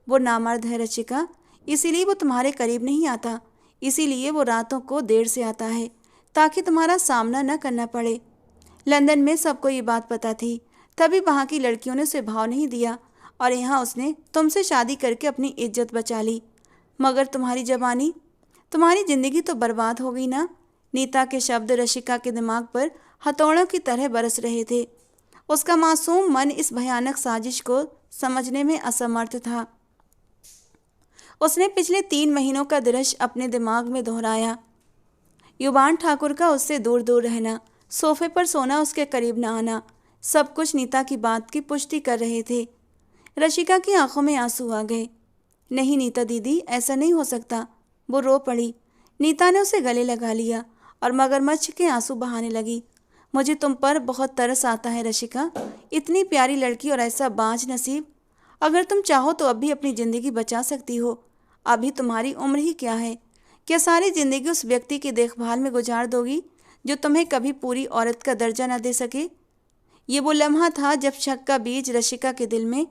वो नामर्द है रशिका, इसीलिए वो तुम्हारे करीब नहीं आता। इसीलिए वो रातों को देर से आता है ताकि तुम्हारा सामना न करना पड़े। लंदन में सबको ये बात पता थी, तभी वहाँ की लड़कियों ने उसे भाव नहीं दिया और यहाँ उसने तुमसे शादी करके अपनी इज्जत बचा ली। मगर तुम्हारी जवानी, तुम्हारी जिंदगी तो बर्बाद हो गई ना। नीता के शब्द रशिका के दिमाग पर हथौड़ों की तरह बरस रहे थे। उसका मासूम मन इस भयानक साजिश को समझने में असमर्थ था। उसने पिछले 3 महीनों का दृश्य अपने दिमाग में दोहराया। युवान ठाकुर का उससे दूर दूर रहना, सोफे पर सोना, उसके करीब न आना, सब कुछ नीता की बात की पुष्टि कर रहे थे। रशिका की आंखों में आंसू आ गए। नहीं नीता दीदी, ऐसा नहीं हो सकता। वो रो पड़ी। नीता ने उसे गले लगा लिया और मगरमच्छ के आंसू बहाने लगी। मुझे तुम पर बहुत तरस आता है रशिका, इतनी प्यारी लड़की और ऐसा बांझ नसीब। अगर तुम चाहो तो अब भी अपनी ज़िंदगी बचा सकती हो। अभी तुम्हारी उम्र ही क्या है? क्या सारी ज़िंदगी उस व्यक्ति की देखभाल में गुजार दोगी जो तुम्हें कभी पूरी औरत का दर्जा न दे सके? ये वो लम्हा था जब शक का बीज रशिका के दिल में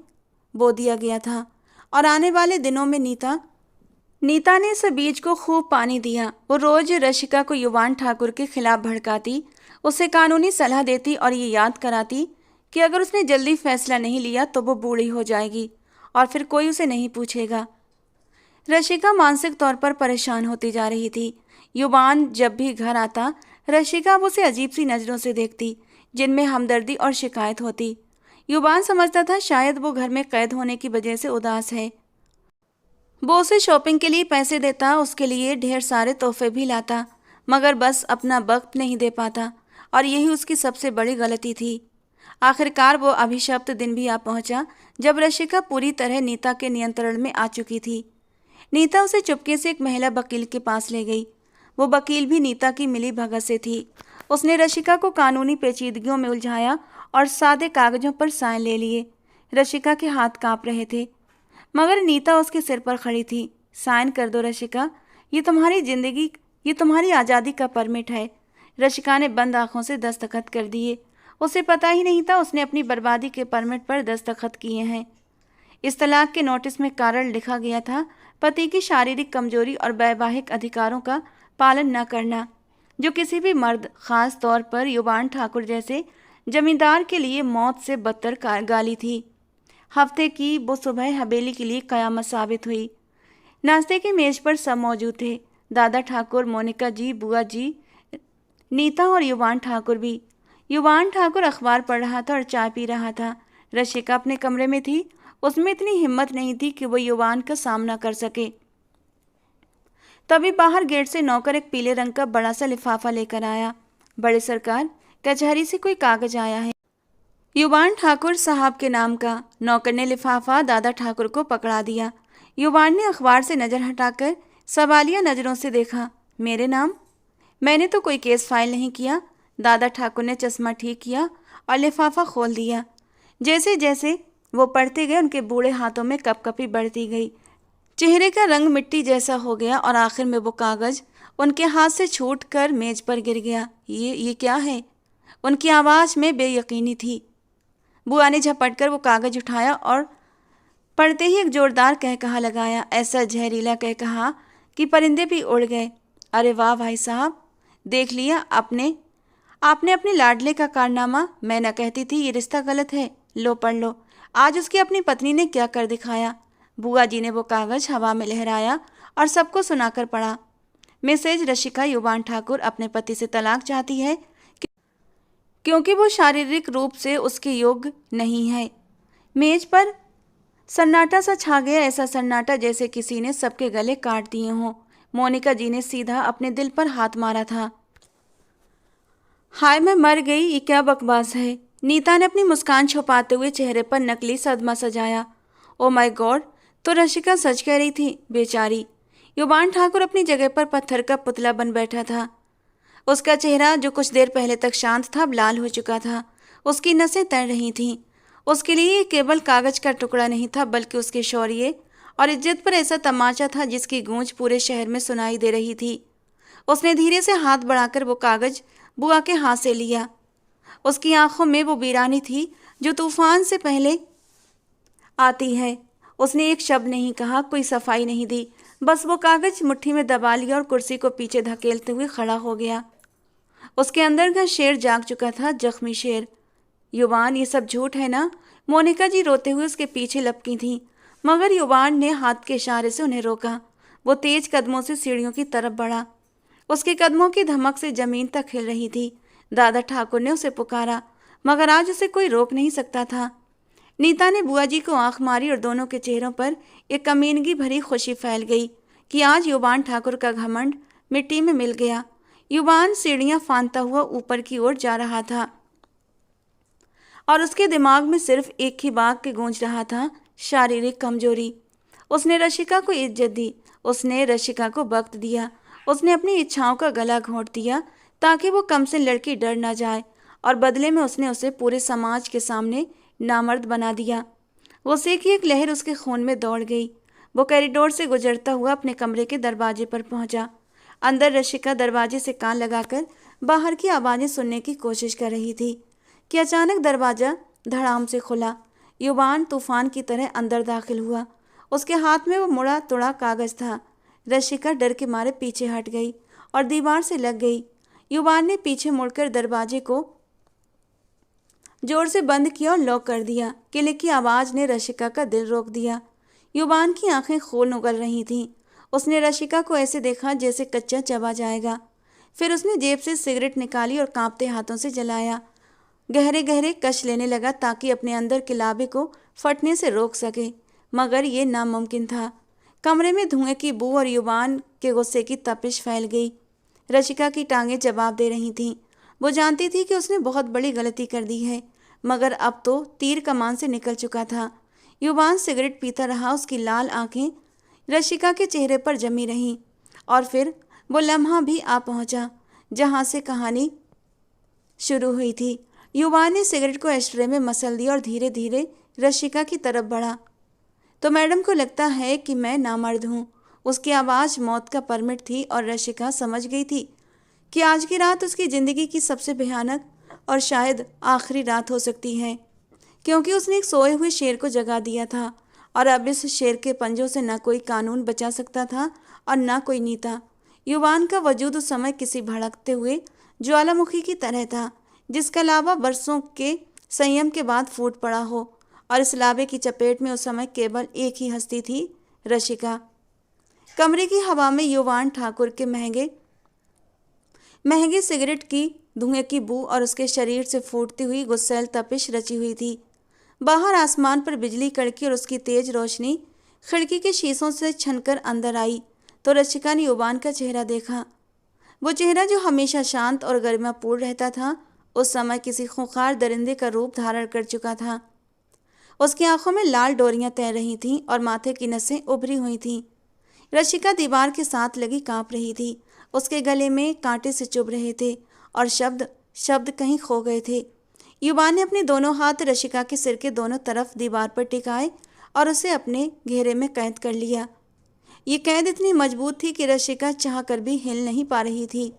बो दिया गया था और आने वाले दिनों में नीता ने इस बीज को खूब पानी दिया। वो रोज रशिका को युवान ठाकुर के खिलाफ भड़काती, उसे कानूनी सलाह देती और ये याद कराती कि अगर उसने जल्दी फैसला नहीं लिया तो वो बूढ़ी हो जाएगी और फिर कोई उसे नहीं पूछेगा। रशिका मानसिक तौर पर परेशान होती जा रही थी। युवान जब भी घर आता रशिका उसे अजीब सी नज़रों से देखती जिनमें हमदर्दी और शिकायत होती। युवान समझता था शायद वो घर में कैद होने की वजह से उदास है। वो उसे शॉपिंग के लिए पैसे देता, उसके लिए ढेर सारे तोहफे भी लाता, मगर बस अपना वक्त नहीं दे पाता और यही उसकी सबसे बड़ी गलती थी। आखिरकार वो अभिशप्त दिन भी आ पहुंचा जब रशिका पूरी तरह नीता के नियंत्रण में आ चुकी थी। नीता उसे चुपके से एक महिला वकील के पास ले गई। वो वकील भी नीता की मिली भगत से थी। उसने रशिका को कानूनी पेचीदगियों में उलझाया और सादे कागजों पर साइन ले लिए। रशिका के हाथ कांप रहे थे, मगर नीता उसके सिर पर खड़ी थी। साइन कर दो रशिका, ये तुम्हारी जिंदगी, ये तुम्हारी आज़ादी का परमिट है। रशिका ने बंद आंखों से दस्तखत कर दिए। उसे पता ही नहीं था उसने अपनी बर्बादी के परमिट पर दस्तखत किए हैं। इस तलाक के नोटिस में कारण लिखा गया था पति की शारीरिक कमजोरी और वैवाहिक अधिकारों का पालन न करना, जो किसी भी मर्द, खास तौर पर युवान ठाकुर जैसे जमींदार के लिए मौत से बदतर गाली थी। हफ्ते की वो सुबह हवेली के लिए कयामत साबित हुई। नाश्ते की मेज पर सब मौजूद थे। दादा ठाकुर, मोनिका जी, बुआ जी, नीता और युवान ठाकुर भी। युवान ठाकुर अखबार पढ़ रहा था और चाय पी रहा था। रशिका अपने कमरे में थी। उसमें इतनी हिम्मत नहीं थी कि वो युवान का सामना कर सके। तभी बाहर गेट से नौकर एक पीले रंग का बड़ा सा लिफाफा लेकर आया। बड़े सरकार, कचहरी से कोई कागज आया है, युवान ठाकुर साहब के नाम का। नौकर ने लिफाफा दादा ठाकुर को पकड़ा दिया। युवान ने अखबार से नज़र हटाकर सवालिया नज़रों से देखा। मेरे नाम? मैंने तो कोई केस फाइल नहीं किया। दादा ठाकुर ने चश्मा ठीक किया और लिफाफा खोल दिया। जैसे जैसे वो पढ़ते गए उनके बूढ़े हाथों में कपकपी बढ़ती गई। चेहरे का रंग मिट्टी जैसा हो गया और आखिर में वो कागज उनके हाथ से छूट कर मेज पर गिर गया। ये क्या है? उनकी आवाज़ में बेयकीनी थी। बुआ ने झपट कर वो कागज उठाया और पढ़ते ही एक जोरदार कहकहा लगाया, ऐसा जहरीला कहकहा कि परिंदे भी उड़ गए। अरे वाह भाई साहब, देख लिया आपने अपने लाडले का कारनामा। मैं न कहती थी ये रिश्ता गलत है। लो पढ़ लो, आज उसकी अपनी पत्नी ने क्या कर दिखाया। बुआ जी ने वो कागज हवा में लहराया और सबको सुनाकर पढ़ा। मिसेज रशिका युवान ठाकुर अपने पति से तलाक चाहती है क्योंकि वो शारीरिक रूप से उसके योग्य नहीं है। मेज पर सन्नाटा सा छा गया, ऐसा सन्नाटा जैसे किसी ने सबके गले काट दिए हों। मोनिका जी ने सीधा अपने दिल पर हाथ मारा था। हाय मैं मर गई, ये क्या बकवास है। नीता ने अपनी मुस्कान छुपाते हुए चेहरे पर नकली सदमा सजाया। ओ माय गॉड, तो रशिका सच कह रही थी, बेचारी। युवान ठाकुर अपनी जगह पर पत्थर का पुतला बन बैठा था। उसका चेहरा जो कुछ देर पहले तक शांत था अब लाल हो चुका था। उसकी नसें तैर रही थीं। उसके लिए ये केवल कागज का टुकड़ा नहीं था, बल्कि उसके शौर्य और इज्जत पर ऐसा तमाचा था जिसकी गूंज पूरे शहर में सुनाई दे रही थी। उसने धीरे से हाथ बढ़ाकर वो कागज बुआ के हाथ से लिया। उसकी आंखों में वो वीरानी थी जो तूफान से पहले आती है। उसने एक शब्द नहीं कहा, कोई सफाई नहीं दी, बस वो कागज मुट्ठी में दबा लिया और कुर्सी को पीछे धकेलते हुए खड़ा हो गया। उसके अंदर का शेर जाग चुका था, जख्मी शेर। युवान, ये सब झूठ है ना? मोनिका जी रोते हुए उसके पीछे लपकी थीं, मगर युवान ने हाथ के इशारे से उन्हें रोका। वो तेज कदमों से सीढ़ियों की तरफ बढ़ा। उसके कदमों की धमक से जमीन तक हिल रही थी। दादा ठाकुर ने उसे पुकारा, मगर आज उसे कोई रोक नहीं सकता था। नीता ने बुआ जी को आंख मारी और दोनों के चेहरों पर एक कमीनगी भरी खुशी फैल गई कि आज युवान ठाकुर का घमंड मिट्टी में मिल गया। युवान सीढ़ियां फांदता हुआ ऊपर की ओर जा रहा था और उसके दिमाग में सिर्फ एक ही वाक्य गूंज रहा था, शारीरिक कमजोरी। उसने रशिका को इज्जत दी, उसने रशिका को वक्त दिया, उसने अपनी इच्छाओं का गला घोंट दिया ताकि वो कम से लड़की डर ना जाए, और बदले में उसने उसे पूरे समाज के सामने नामर्द बना दिया। गुस्से की एक लहर उसके खून में दौड़ गई। वो कॉरिडोर से गुजरता हुआ अपने कमरे के दरवाजे पर पहुंचा। अंदर रशिका दरवाजे से कान लगाकर बाहर की आवाज़ें सुनने की कोशिश कर रही थी कि अचानक दरवाज़ा धड़ाम से खुला। युवान तूफान की तरह अंदर दाखिल हुआ। उसके हाथ में वो मुड़ा तुड़ा कागज था। रशिका डर के मारे पीछे हट गई और दीवार से लग गई। युवान ने पीछे मुड़कर दरवाजे को जोर से बंद किया और लॉक कर दिया। किले की आवाज़ ने रशिका का दिल रोक दिया। युवान की आंखें खून उगल रही थीं। उसने रशिका को ऐसे देखा जैसे कच्चा चबा जाएगा। फिर उसने जेब से सिगरेट निकाली और कांपते हाथों से जलाया। गहरे गहरे कश लेने लगा ताकि अपने अंदर के लाबे को फटने से रोक सके, मगर ये नामुमकिन था। कमरे में धुएं की बू और युवान के गुस्से की तपिश फैल गई। रशिका की टांगें जवाब दे रही थीं। वो जानती थी कि उसने बहुत बड़ी गलती कर दी है, मगर अब तो तीर कमान से निकल चुका था। युवान सिगरेट पीता रहा। उसकी लाल आंखें रशिका के चेहरे पर जमी रहीं। और फिर वो लम्हा भी आ पहुंचा जहां से कहानी शुरू हुई थी। युवान ने सिगरेट को एस्ट्रे में मसल दिया और धीरे धीरे रशिका की तरफ बढ़ा। तो मैडम को लगता है कि मैं नामर्द हूँ। उसकी आवाज़ मौत का परमिट थी और रशिका समझ गई थी कि आज की रात उसकी ज़िंदगी की सबसे भयानक और शायद आखिरी रात हो सकती है, क्योंकि उसने एक सोए हुए शेर को जगा दिया था और अब इस शेर के पंजों से न कोई कानून बचा सकता था और न कोई नीता। युवान का वजूद उस समय किसी भड़कते हुए ज्वालामुखी की तरह था जिसका लावा बरसों के संयम के बाद फूट पड़ा हो, और इस लावे की चपेट में उस समय केवल एक ही हस्ती थी, रशिका। कमरे की हवा में युवान ठाकुर के महंगे महंगे सिगरेट की धुएं की बू और उसके शरीर से फूटती हुई गुस्सैल तपिश रची हुई थी। बाहर आसमान पर बिजली कड़की और उसकी तेज रोशनी खिड़की के शीशों से छनकर अंदर आई तो रशिका ने युवान का चेहरा देखा। वो चेहरा जो हमेशा शांत और गरिमापूर्ण रहता था, उस समय किसी खूंखार दरिंदे का रूप धारण कर चुका था। उसकी आंखों में लाल डोरियां तैर रही थीं और माथे की नसें उभरी हुई थीं। रशिका दीवार के साथ लगी कांप रही थी। उसके गले में कांटे से चुभ रहे थे और शब्द शब्द कहीं खो गए थे। युवान ने अपने दोनों हाथ रशिका के सिर के दोनों तरफ दीवार पर टिकाए और उसे अपने घेरे में कैद कर लिया। ये कैद इतनी मजबूत थी कि रशिका चाह कर भी हिल नहीं पा रही थी।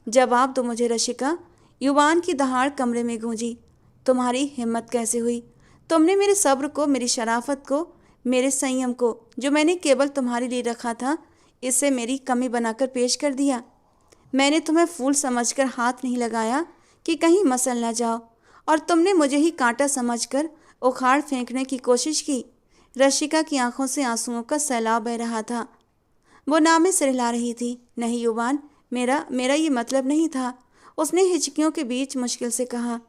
जवाब दो मुझे रशिका, युवान की दहाड़ कमरे में गूंजी। तुम्हारी हिम्मत कैसे हुई? तुमने मेरे सब्र को, मेरी शराफत को, मेरे संयम को, जो मैंने केवल तुम्हारे लिए रखा था, इसे मेरी कमी बनाकर पेश कर दिया। मैंने तुम्हें फूल समझकर हाथ नहीं लगाया कि कहीं मसल ना जाओ, और तुमने मुझे ही कांटा समझकर उखाड़ फेंकने की कोशिश की। रशिका की आंखों से आंसुओं का सैलाब बह रहा था। वो नाम में सिर हिला रही थी। नहीं युवान, मेरा मेरा ये मतलब नहीं था, उसने हिचकियों के बीच मुश्किल से कहा।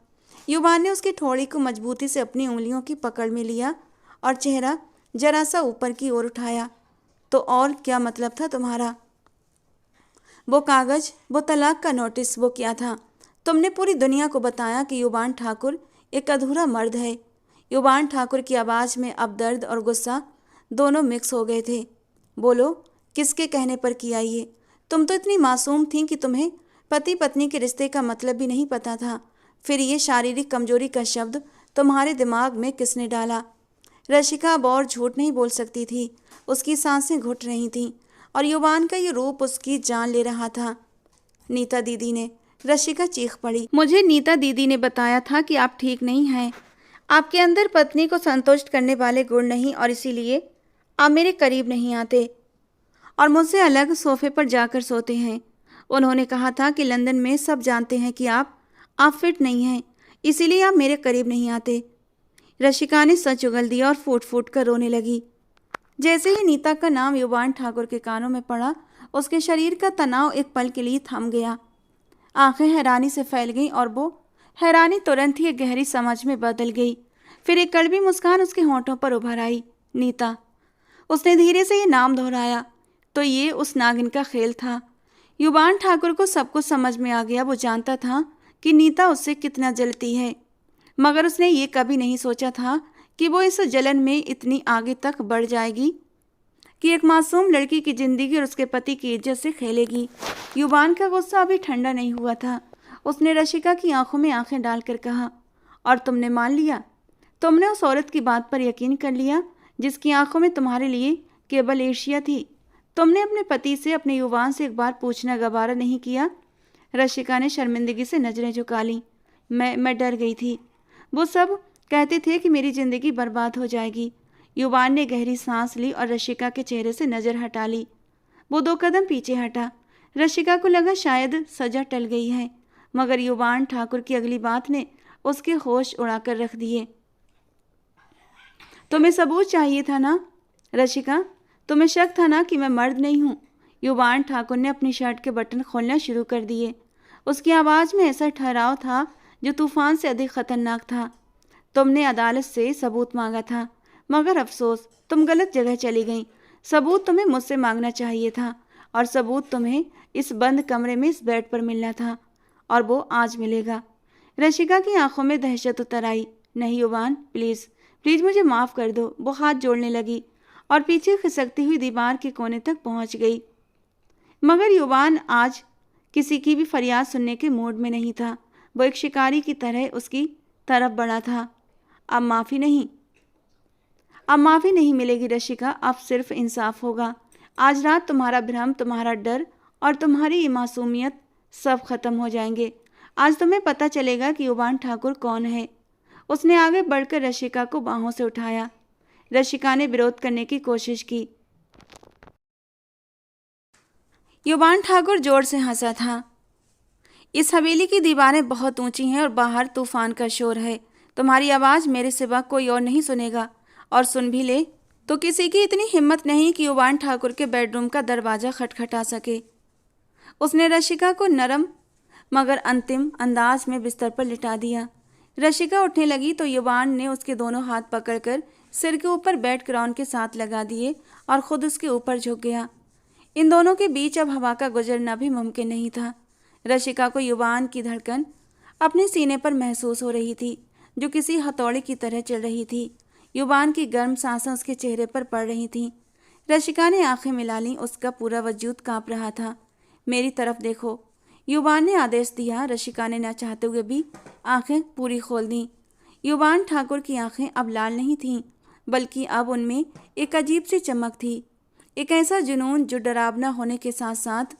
युवान ने उसकी ठोड़ी को मजबूती से अपनी उंगलियों की पकड़ में लिया और चेहरा जरा सा ऊपर की ओर उठाया। तो और क्या मतलब था तुम्हारा? वो कागज, वो तलाक का नोटिस, वो क्या था? तुमने पूरी दुनिया को बताया कि युवान ठाकुर एक अधूरा मर्द है। युवान ठाकुर की आवाज़ में अब दर्द और गुस्सा दोनों मिक्स हो गए थे। बोलो, किसके कहने पर किया ये? तुम तो इतनी मासूम थी कि तुम्हें पति पत्नी के रिश्ते का मतलब भी नहीं पता था। फिर ये शारीरिक कमजोरी का शब्द तुम्हारे दिमाग में किसने डाला? रशिका अब और झूठ नहीं बोल सकती थी। उसकी सांसें घुट रही थीं और युवान का ये रूप उसकी जान ले रहा था। नीता दीदी ने, रशिका चीख पड़ी, मुझे नीता दीदी ने बताया था कि आप ठीक नहीं हैं। आपके अंदर पत्नी को संतुष्ट करने वाले गुण नहीं और इसीलिए आप मेरे करीब नहीं आते और मुझसे अलग सोफे पर जाकर सोते हैं। उन्होंने कहा था कि लंदन में सब जानते हैं कि आप फिट नहीं हैं, इसीलिए आप मेरे करीब नहीं आते। रशिका ने सच उगल दिया और फूट फूट कर रोने लगी। जैसे ही नीता का नाम युवान ठाकुर के कानों में पड़ा, उसके शरीर का तनाव एक पल के लिए थम गया। आंखें हैरानी से फैल गईं और वो हैरानी तुरंत ही एक गहरी समझ में बदल गई। फिर एक कड़वी मुस्कान उसके होंठों पर उभर आई। नीता, उसने धीरे से ये नाम दोहराया। तो ये उस नागिन का खेल था। युवान ठाकुर को सब कुछ समझ में आ गया। वो जानता था कि नीता उससे कितना जलती है, मगर उसने ये कभी नहीं सोचा था कि वो इस जलन में इतनी आगे तक बढ़ जाएगी कि एक मासूम लड़की की जिंदगी और उसके पति की इज्जत से खेलेगी। युवान का गुस्सा अभी ठंडा नहीं हुआ था। उसने रशिका की आंखों में आंखें डालकर कहा, और तुमने मान लिया? तुमने उस औरत की बात पर यकीन कर लिया जिसकी आंखों में तुम्हारे लिए केवल ईर्ष्या थी? तुमने अपने पति से, अपने युवान से एक बार पूछना गवारा नहीं किया? रशिका ने शर्मिंदगी से नजरें झुका लीं। मैं डर गई थी। वो सब कहते थे कि मेरी जिंदगी बर्बाद हो जाएगी। युवान ने गहरी सांस ली और रशिका के चेहरे से नजर हटा ली। वो 2 कदम पीछे हटा। रशिका को लगा शायद सजा टल गई है, मगर युवान ठाकुर की अगली बात ने उसके होश उड़ाकर रख दिए। तुम्हें सबूत चाहिए था ना रशिका? तुम्हें शक था ना कि मैं मर्द नहीं हूँ? युवान ठाकुर ने अपनी शर्ट के बटन खोलना शुरू कर दिए। उसकी आवाज़ में ऐसा ठहराव था जो तूफान से अधिक खतरनाक था। तुमने अदालत से सबूत मांगा था, मगर अफसोस तुम गलत जगह चली गई। सबूत तुम्हें मुझसे मांगना चाहिए था और सबूत तुम्हें इस बंद कमरे में इस बेड पर मिलना था, और वो आज मिलेगा। रशिका की आंखों में दहशत उतर आई। नहीं युवान, प्लीज़ प्लीज़ मुझे माफ़ कर दो। वो हाथ जोड़ने लगी और पीछे खिसकती हुई दीवार के कोने तक पहुंच गई। मगर युवान आज किसी की भी फरियाद सुनने के मूड में नहीं था। वो एक शिकारी की तरह उसकी तरफ बढ़ा था। अब माफ़ी नहीं मिलेगी रशिका, अब सिर्फ इंसाफ होगा। आज रात तुम्हारा भ्रम, तुम्हारा डर और तुम्हारी ये मासूमियत सब खत्म हो जाएंगे। आज तुम्हें पता चलेगा कि युवान ठाकुर कौन है। उसने आगे बढ़कर रशिका को बाहों से उठाया। रशिका ने विरोध करने की कोशिश की। युवान ठाकुर जोर से हंसा था। इस हवेली की दीवारें बहुत ऊंची हैं और बाहर तूफान का शोर है। तुम्हारी आवाज़ मेरे सिवा कोई और नहीं सुनेगा, और सुन भी ले तो किसी की इतनी हिम्मत नहीं कि युवान ठाकुर के बेडरूम का दरवाज़ा खटखटा सके। उसने रशिका को नरम मगर अंतिम अंदाज में बिस्तर पर लिटा दिया। रशिका उठने लगी तो युवान ने उसके दोनों हाथ पकड़कर सिर के ऊपर बेड क्राउन के साथ लगा दिए और खुद उसके ऊपर झुक गया। इन दोनों के बीच अब हवा का गुजरना भी मुमकिन नहीं था। रशिका को युवान की धड़कन अपने सीने पर महसूस हो रही थी, जो किसी हथौड़े की तरह चल रही थी। युवान की गर्म सांसें उसके चेहरे पर पड़ रही थीं। रशिका ने आंखें मिला लीं। उसका पूरा वजूद कांप रहा था। मेरी तरफ देखो, युवान ने आदेश दिया। रशिका ने न चाहते हुए भी आंखें पूरी खोल दी। युवान ठाकुर की आंखें अब लाल नहीं थीं, बल्कि अब उनमें एक अजीब सी चमक थी, एक ऐसा जुनून जो डरावना होने के साथ साथ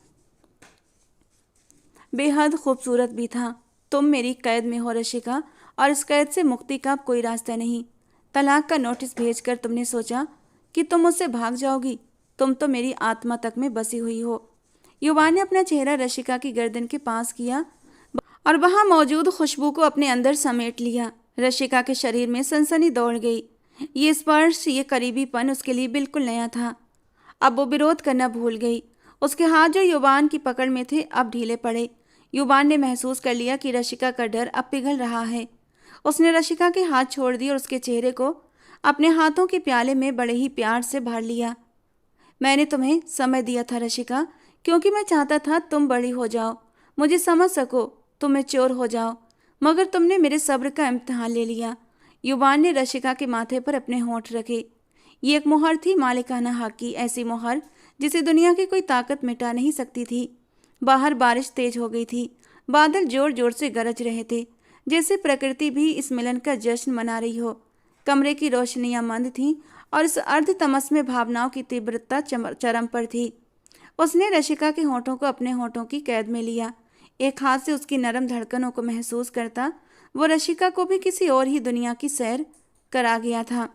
बेहद खूबसूरत भी था। तुम मेरी कैद में हो रशिका, और इस कैद से मुक्ति का कोई रास्ता नहीं। तलाक का नोटिस भेजकर तुमने सोचा कि तुम मुझसे भाग जाओगी। तुम तो मेरी आत्मा तक में बसी हुई हो। युवान ने अपना चेहरा रशिका की गर्दन के पास किया और वहां मौजूद खुशबू को अपने अंदर समेट लिया। रशिका के शरीर में सनसनी दौड़ गई। ये स्पर्श, ये करीबीपन उसके लिए बिल्कुल नया था। अब वो विरोध करना भूल गई। उसके हाथ जो युवान की पकड़ में थे अब ढीले पड़े। युवान ने महसूस कर लिया कि रशिका का डर अब पिघल रहा है। उसने रशिका के हाथ छोड़ दिए और उसके चेहरे को अपने हाथों के प्याले में बड़े ही प्यार से भर लिया। मैंने तुम्हें समय दिया था रशिका, क्योंकि मैं चाहता था तुम बड़ी हो जाओ, मुझे समझ सको, तुम मैच्योर हो जाओ, मगर तुमने मेरे सब्र का इम्तिहान ले लिया। युवान ने रशिका के माथे पर अपने होंठ रखे। ये एक मोहर थी मालिकाना हक की, ऐसी मोहर जिसे दुनिया की कोई ताकत मिटा नहीं सकती थी। बाहर बारिश तेज हो गई थी। बादल जोर जोर से गरज रहे थे, जैसे प्रकृति भी इस मिलन का जश्न मना रही हो। कमरे की रोशनियां मंद थीं और इस अर्ध तमस में भावनाओं की तीव्रता चरम पर थी। उसने रशिका के होंठों को अपने होंठों की कैद में लिया। एक हाथ से उसकी नरम धड़कनों को महसूस करता वो रशिका को भी किसी और ही दुनिया की सैर करा गया था।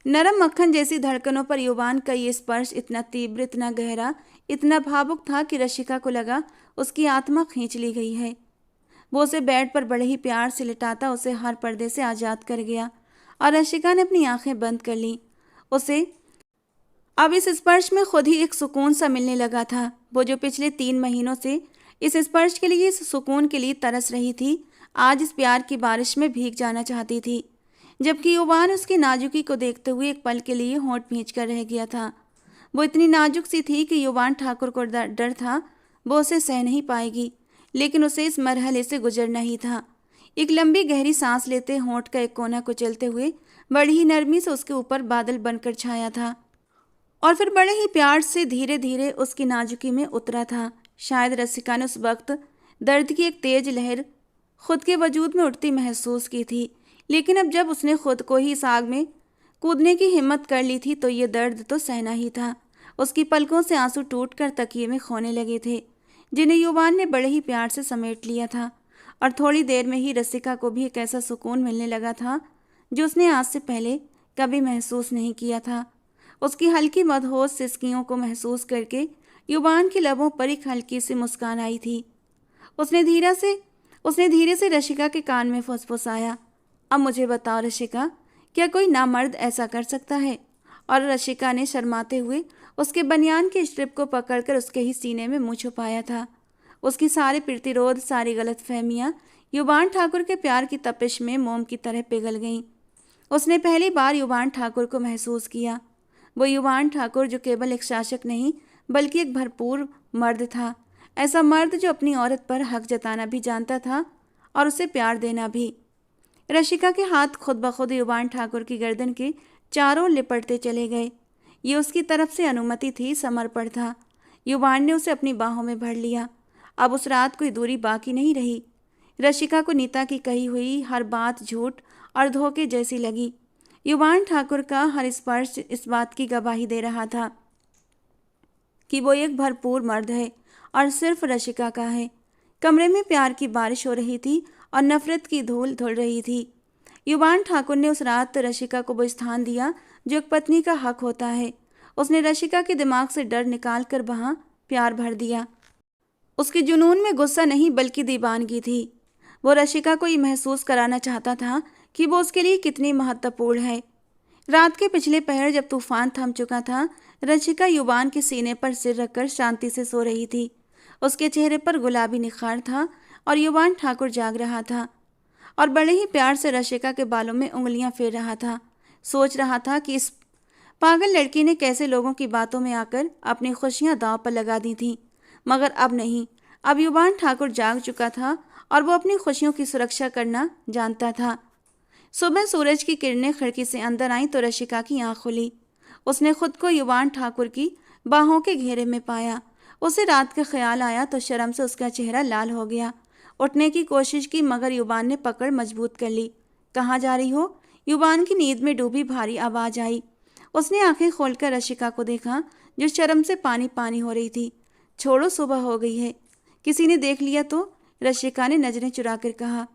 नरम मक्खन जैसी धड़कनों पर युवान का ये स्पर्श इतना तीव्र, इतना गहरा, इतना भावुक था कि रशिका को लगा उसकी आत्मा खींच ली गई है। वो उसे बेड पर बड़े ही प्यार से लिटाता उसे हर पर्दे से आज़ाद कर गया और रशिका ने अपनी आंखें बंद कर लीं। उसे अब इस स्पर्श में खुद ही एक सुकून सा मिलने लगा था। वो जो पिछले 3 महीनों से इस स्पर्श के लिए, इस सुकून के लिए तरस रही थी, आज इस प्यार की बारिश में भीग जाना चाहती थी। जबकि युवान उसकी नाजुकी को देखते हुए एक पल के लिए होंठ भींच कर रह गया था। वो इतनी नाजुक सी थी कि युवान ठाकुर को डर था वो उसे सह नहीं पाएगी, लेकिन उसे इस मरहले से गुजरना ही था। एक लंबी गहरी सांस लेते होंठ का एक कोना कुचलते हुए बड़ी ही नरमी से उसके ऊपर बादल बनकर छाया था और फिर बड़े ही प्यार से धीरे धीरे उसकी नाजुकी में उतरा था। शायद रसिका ने उस वक्त दर्द की एक तेज लहर खुद के वजूद में उठती महसूस की थी, लेकिन अब जब उसने खुद को ही इस आग में कूदने की हिम्मत कर ली थी तो ये दर्द तो सहना ही था। उसकी पलकों से आंसू टूटकर तकिए में खोने लगे थे, जिन्हें युवान ने बड़े ही प्यार से समेट लिया था। और थोड़ी देर में ही रसिका को भी एक ऐसा सुकून मिलने लगा था जो उसने आज से पहले कभी महसूस नहीं किया था। उसकी हल्की मदहोश सिसकियों को महसूस करके युवान के लबों पर एक हल्की सी मुस्कान आई थी। उसने धीरे से रशिका के कान में फुसफुसाया, अब मुझे बताओ रशिका, क्या कोई नामर्द ऐसा कर सकता है? और रशिका ने शर्माते हुए उसके बनियान के स्ट्रिप को पकड़कर उसके ही सीने में मुंह छुपाया था। उसकी सारे प्रतिरोध, सारी गलतफहमियां युवान ठाकुर के प्यार की तपिश में मोम की तरह पिघल गईं। उसने पहली बार युवान ठाकुर को महसूस किया, वो युवान ठाकुर जो केवल एक शासक नहीं बल्कि एक भरपूर मर्द था। ऐसा मर्द जो अपनी औरत पर हक जताना भी जानता था और उसे प्यार देना भी। रशिका के हाथ खुद ब खुद युवान ठाकुर की गर्दन के चारों लिपटते चले गए। ये उसकी तरफ से अनुमति थी, समर्पण था। युवान ने उसे अपनी बाहों में भर लिया। अब उस रात कोई दूरी बाकी नहीं रही। रशिका को नीता की कही हुई हर बात झूठ और धोखे जैसी लगी। युवान ठाकुर का हर स्पर्श इस बात की गवाही दे रहा था कि वो एक भरपूर मर्द है और सिर्फ रशिका का है। कमरे में प्यार की बारिश हो रही थी और नफरत की धूल धुल रही थी। युवान ठाकुर ने उस रात रशिका को वो स्थान दिया जो एक पत्नी का हक होता है। उसने रशिका के दिमाग से डर निकाल कर वहाँ प्यार भर दिया। उसके जुनून में गुस्सा नहीं बल्कि दीवानगी थी। वो रशिका को ये महसूस कराना चाहता था कि वो उसके लिए कितनी महत्वपूर्ण है। रात के पिछले पहर जब तूफान थम चुका था, रशिका युवान के सीने पर सिर रखकर शांति से सो रही थी। उसके चेहरे पर गुलाबी निखार था और युवान ठाकुर जाग रहा था और बड़े ही प्यार से रशिका के बालों में उंगलियां फेर रहा था। सोच रहा था कि इस पागल लड़की ने कैसे लोगों की बातों में आकर अपनी खुशियां दांव पर लगा दी थीं। मगर अब नहीं, अब युवान ठाकुर जाग चुका था और वो अपनी खुशियों की सुरक्षा करना जानता था। सुबह सूरज की किरणें खिड़की से अंदर आईं तो रशिका की आंख खुली। उसने खुद को युवान ठाकुर की बाहों के घेरे में पाया। उसे रात का ख्याल आया तो शर्म से उसका चेहरा लाल हो गया। उठने की कोशिश की मगर युवान ने पकड़ मजबूत कर ली। कहाँ जा रही हो? युवान की नींद में डूबी भारी आवाज़ आई। उसने आंखें खोलकर रशिका को देखा जो शर्म से पानी पानी हो रही थी। छोड़ो, सुबह हो गई है, किसी ने देख लिया तो? रशिका ने नजरें चुरा कर कहा।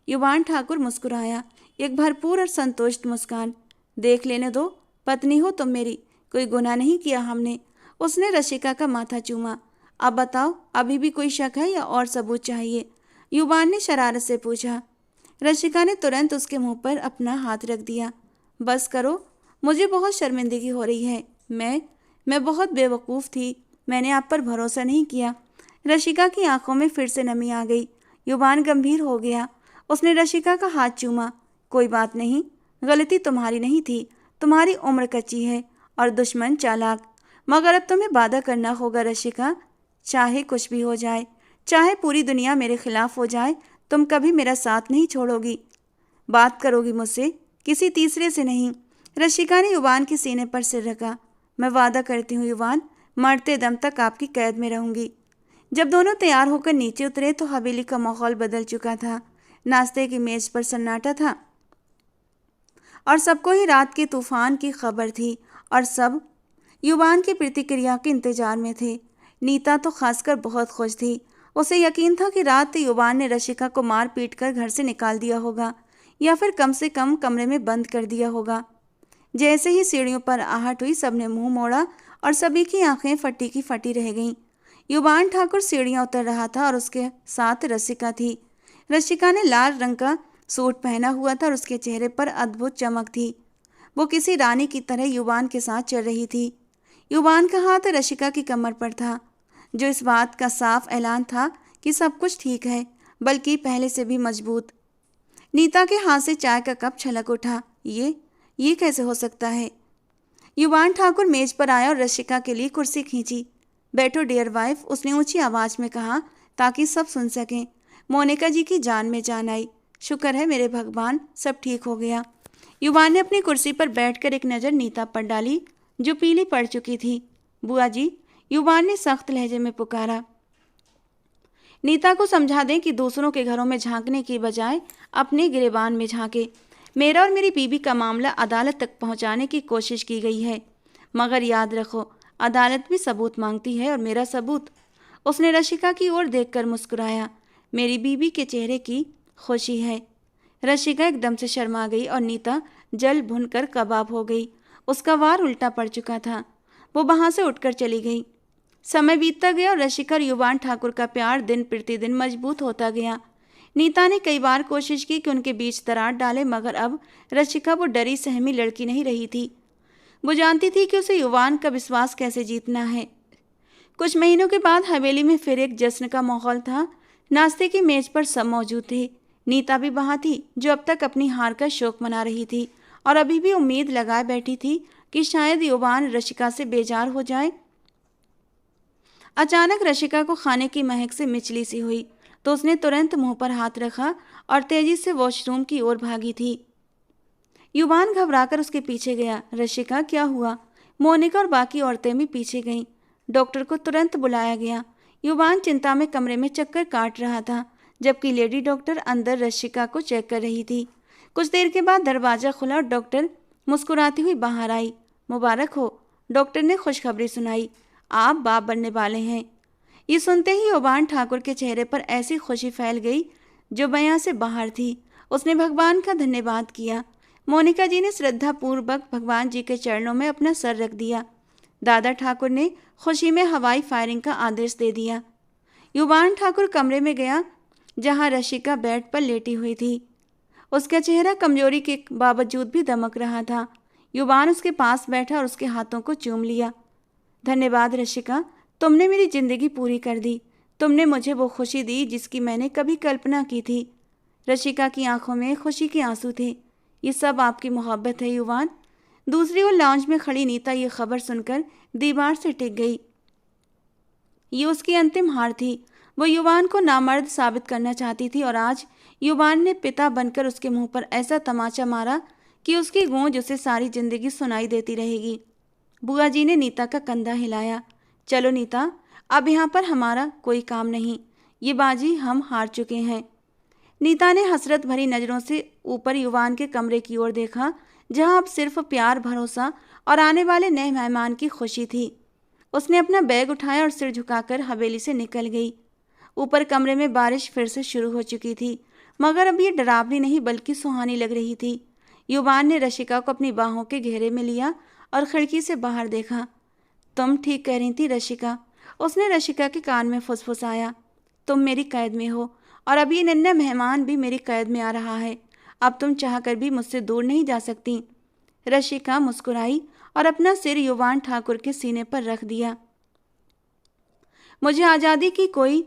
युवान ठाकुर मुस्कुराया, एक भरपूर और संतुष्ट मुस्कान। देख लेने दो, पत्नी हो तुम मेरी, कोई गुनाह नहीं किया हमने। उसने रशिका का माथा चूमा। अब बताओ, अभी भी कोई शक है या और सबूत चाहिए? युवान ने शरारत से पूछा। रशिका ने तुरंत उसके मुंह पर अपना हाथ रख दिया। बस करो, मुझे बहुत शर्मिंदगी हो रही है। मैं बहुत बेवकूफ़ थी। मैंने आप पर भरोसा नहीं किया। रशिका की आंखों में फिर से नमी आ गई। युवान गंभीर हो गया। उसने रशिका का हाथ चूमा। कोई बात नहीं, गलती तुम्हारी नहीं थी। तुम्हारी उम्र कच्ची है और दुश्मन चालाक। मगर अब तुम्हें वादा करना होगा रशिका, चाहे कुछ भी हो जाए, चाहे पूरी दुनिया मेरे खिलाफ हो जाए, तुम कभी मेरा साथ नहीं छोड़ोगी। बात करोगी मुझसे, किसी तीसरे से नहीं। रशिका ने युवान के सीने पर सिर रखा। मैं वादा करती हूँ युवान, मरते दम तक आपकी कैद में रहूंगी। जब दोनों तैयार होकर नीचे उतरे तो हवेली का माहौल बदल चुका था। नाश्ते की मेज पर सन्नाटा था और सबको ही रात के तूफान की खबर थी और सब युवान की प्रतिक्रिया के इंतजार में थे। नीता तो खासकर बहुत खुश थी। उसे यकीन था कि रात युवान ने रशिका को मार पीट कर घर से निकाल दिया होगा या फिर कम से कम कमरे में बंद कर दिया होगा। जैसे ही सीढ़ियों पर आहट हुई, सबने मुंह मोड़ा और सभी की आंखें फटी की फटी रह गईं। युवान ठाकुर सीढ़ियां उतर रहा था और उसके साथ रसिका थी। रसिका ने लाल रंग का सूट पहना हुआ था और उसके चेहरे पर अद्भुत चमक थी। वो किसी रानी की तरह युवान के साथ चल रही थी। युवान का हाथ रशिका की कमर पर था, जो इस बात का साफ ऐलान था कि सब कुछ ठीक है, बल्कि पहले से भी मजबूत। नीता के हाथ से चाय का कप छलक उठा। ये कैसे हो सकता है? युवान ठाकुर मेज पर आया और रशिका के लिए कुर्सी खींची। बैठो डियर वाइफ, उसने ऊंची आवाज में कहा ताकि सब सुन सकें। मोनिका जी की जान में जान आई। शुक्र है मेरे भगवान, सब ठीक हो गया। युवान ने अपनी कुर्सी पर बैठकर एक नज़र नीता पर डाली, जो पीली पड़ चुकी थी। बुआ जी, युवान ने सख्त लहजे में पुकारा। नीता को समझा दें कि दूसरों के घरों में झांकने की बजाय अपने गिरेबान में झांके। मेरा और मेरी बीबी का मामला अदालत तक पहुंचाने की कोशिश की गई है, मगर याद रखो, अदालत भी सबूत मांगती है और मेरा सबूत। उसने रशिका की ओर देखकर मुस्कुराया। मेरी बीबी के चेहरे की खुशी है। रशिका एकदम से शर्मा गई और नीता जल भुनकर कबाब हो गई। उसका वार उल्टा पड़ चुका था। वो वहां से उठकर चली गई। समय बीतता गया और रशिका और युवान ठाकुर का प्यार दिन प्रतिदिन मजबूत होता गया। नीता ने कई बार कोशिश की कि उनके बीच दरार डाले, मगर अब रशिका वो डरी सहमी लड़की नहीं रही थी। वो जानती थी कि उसे युवान का विश्वास कैसे जीतना है। कुछ महीनों के बाद हवेली में फिर एक जश्न का माहौल था। नाश्ते की मेज पर सब मौजूद थे। नीता भी वहां थी, जो अब तक अपनी हार का शोक मना रही थी और अभी भी उम्मीद लगाए बैठी थी कि शायद युवान रशिका से बेजार हो जाए। अचानक रशिका को खाने की महक से मिचली सी हुई तो उसने तुरंत मुंह पर हाथ रखा और तेजी से वॉशरूम की ओर भागी थी। युवान घबराकर उसके पीछे गया। रशिका, क्या हुआ? मोनिका और बाकी औरतें भी पीछे गईं। डॉक्टर को तुरंत बुलाया गया। युवान चिंता में कमरे में चक्कर काट रहा था, जबकि लेडी डॉक्टर अंदर रशिका को चेक कर रही थी। कुछ देर के बाद दरवाज़ा खुला और डॉक्टर मुस्कुराती हुई बाहर आई। मुबारक हो, डॉक्टर ने खुशखबरी सुनाई, आप बाप बनने वाले हैं। ये सुनते ही युवान ठाकुर के चेहरे पर ऐसी खुशी फैल गई जो बयां से बाहर थी। उसने भगवान का धन्यवाद किया। मोनिका जी ने श्रद्धापूर्वक भगवान जी के चरणों में अपना सर रख दिया। दादा ठाकुर ने खुशी में हवाई फायरिंग का आदेश दे दिया। युवान ठाकुर कमरे में गया जहां रशिका बेड पर लेटी हुई थी। उसका चेहरा कमजोरी के बावजूद भी दमक रहा था। युवान उसके पास बैठा और उसके हाथों को चूम लिया। धन्यवाद रशिका, तुमने मेरी जिंदगी पूरी कर दी। तुमने मुझे वो खुशी दी जिसकी मैंने कभी कल्पना की थी। रशिका की आंखों में खुशी के आंसू थे। ये सब आपकी मोहब्बत है युवान। दूसरी ओर लाउंज में खड़ी नीता ये खबर सुनकर दीवार से टिक गई। ये उसकी अंतिम हार थी। वो युवान को नामर्द साबित करना चाहती थी और आज युवान ने पिता बनकर उसके मुंह पर ऐसा तमाचा मारा कि उसकी गूंज उसे सारी जिंदगी सुनाई देती रहेगी। बुआ जी ने नीता का कंधा हिलाया। चलो नीता, अब यहाँ पर हमारा कोई काम नहीं, ये बाजी हम हार चुके हैं। नीता ने हसरत भरी नज़रों से ऊपर युवान के कमरे की ओर देखा, जहाँ अब सिर्फ प्यार, भरोसा और आने वाले नए मेहमान की खुशी थी। उसने अपना बैग उठाया और सिर झुकाकर हवेली से निकल गई। ऊपर कमरे में बारिश फिर से शुरू हो चुकी थी, मगर अब ये डरावनी नहीं बल्कि सुहानी लग रही थी। युवान ने रशिका को अपनी बाहों के घेरे में लिया और खिड़की से बाहर देखा। तुम ठीक कह रही थी रशिका, उसने रशिका के कान में फुसफुसाया। तुम मेरी कैद में हो और अब ये नन्हा मेहमान भी मेरी कैद में आ रहा है। अब तुम चाहकर भी मुझसे दूर नहीं जा सकती। रशिका मुस्कुराई और अपना सिर युवान ठाकुर के सीने पर रख दिया। मुझे आज़ादी की कोई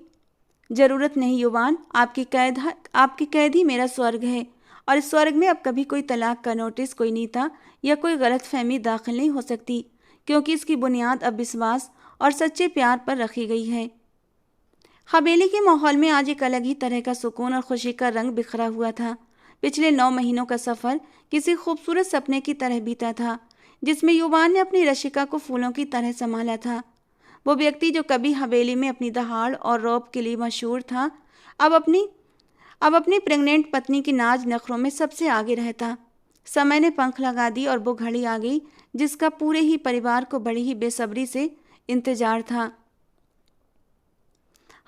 ज़रूरत नहीं युवान, आपकी कैद ही मेरा स्वर्ग है, और इस स्वर्ग में अब कभी कोई तलाक का नोटिस, कोई नीता या कोई गलतफहमी दाखिल नहीं हो सकती, क्योंकि इसकी बुनियाद अब विश्वास और सच्चे प्यार पर रखी गई है। हवेली के माहौल में आज एक अलग ही तरह का सुकून और खुशी का रंग बिखरा हुआ था। पिछले 9 महीनों का सफ़र किसी खूबसूरत सपने की तरह बीता था, जिसमें युवान ने अपनी रशिका को फूलों की तरह संभाला था। वो व्यक्ति जो कभी हवेली में अपनी दहाड़ और रौब के लिए मशहूर था, अब अपनी प्रेग्नेंट पत्नी की नाज नखरों में सबसे आगे रहता। समय ने पंख लगा दी और वो घड़ी आ गई जिसका पूरे ही परिवार को बड़ी ही बेसब्री से इंतजार था।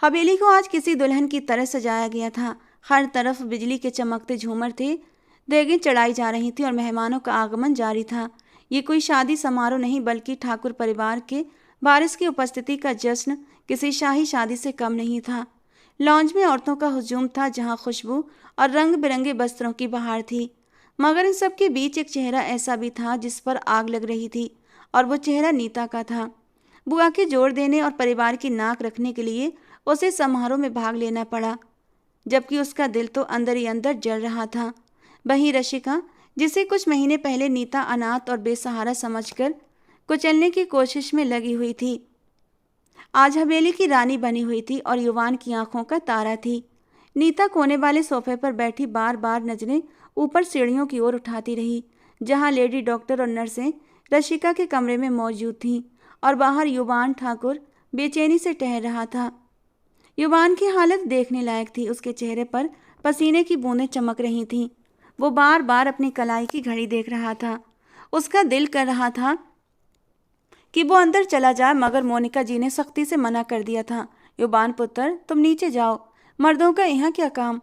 हवेली को आज किसी दुल्हन की तरह सजाया गया था। हर तरफ बिजली के चमकते झूमर थे, देगें चढ़ाई जा रही थी और मेहमानों का आगमन जारी था। ये कोई शादी समारोह नहीं, बल्कि ठाकुर परिवार के वारिस की उपस्थिति का जश्न किसी शाही शादी से कम नहीं था। लॉन्ज में औरतों का हुजूम था, जहां खुशबू और रंग बिरंगे वस्त्रों की बहार थी। मगर इन सब के बीच एक चेहरा ऐसा भी था जिस पर आग लग रही थी, और वो चेहरा नीता का था। बुआ के जोड़ देने और परिवार की नाक रखने के लिए उसे समारोह में भाग लेना पड़ा, जबकि उसका दिल तो अंदर ही अंदर जल रहा था। वहीं रशिका, जिसे कुछ महीने पहले नीता अनाथ और बेसहारा समझकर कुचलने की कोशिश में लगी हुई थी, आज हवेली की रानी बनी हुई थी और युवान की आंखों का तारा थी। नीता कोने वाले सोफे पर बैठी बार बार नजरें ऊपर सीढ़ियों की ओर उठाती रही, जहां लेडी डॉक्टर और नर्सें रशिका के कमरे में मौजूद थीं, और बाहर युवान ठाकुर बेचैनी से टहल रहा था। युवान की हालत देखने लायक थी। उसके चेहरे पर पसीने की बूंदें चमक रही थीं। वो बार बार अपनी कलाई की घड़ी देख रहा था। उसका दिल कर रहा था कि वो अंदर चला जाए, मगर मोनिका जी ने सख्ती से मना कर दिया था। युवान पुत्र, तुम नीचे जाओ, मर्दों का यहाँ क्या काम।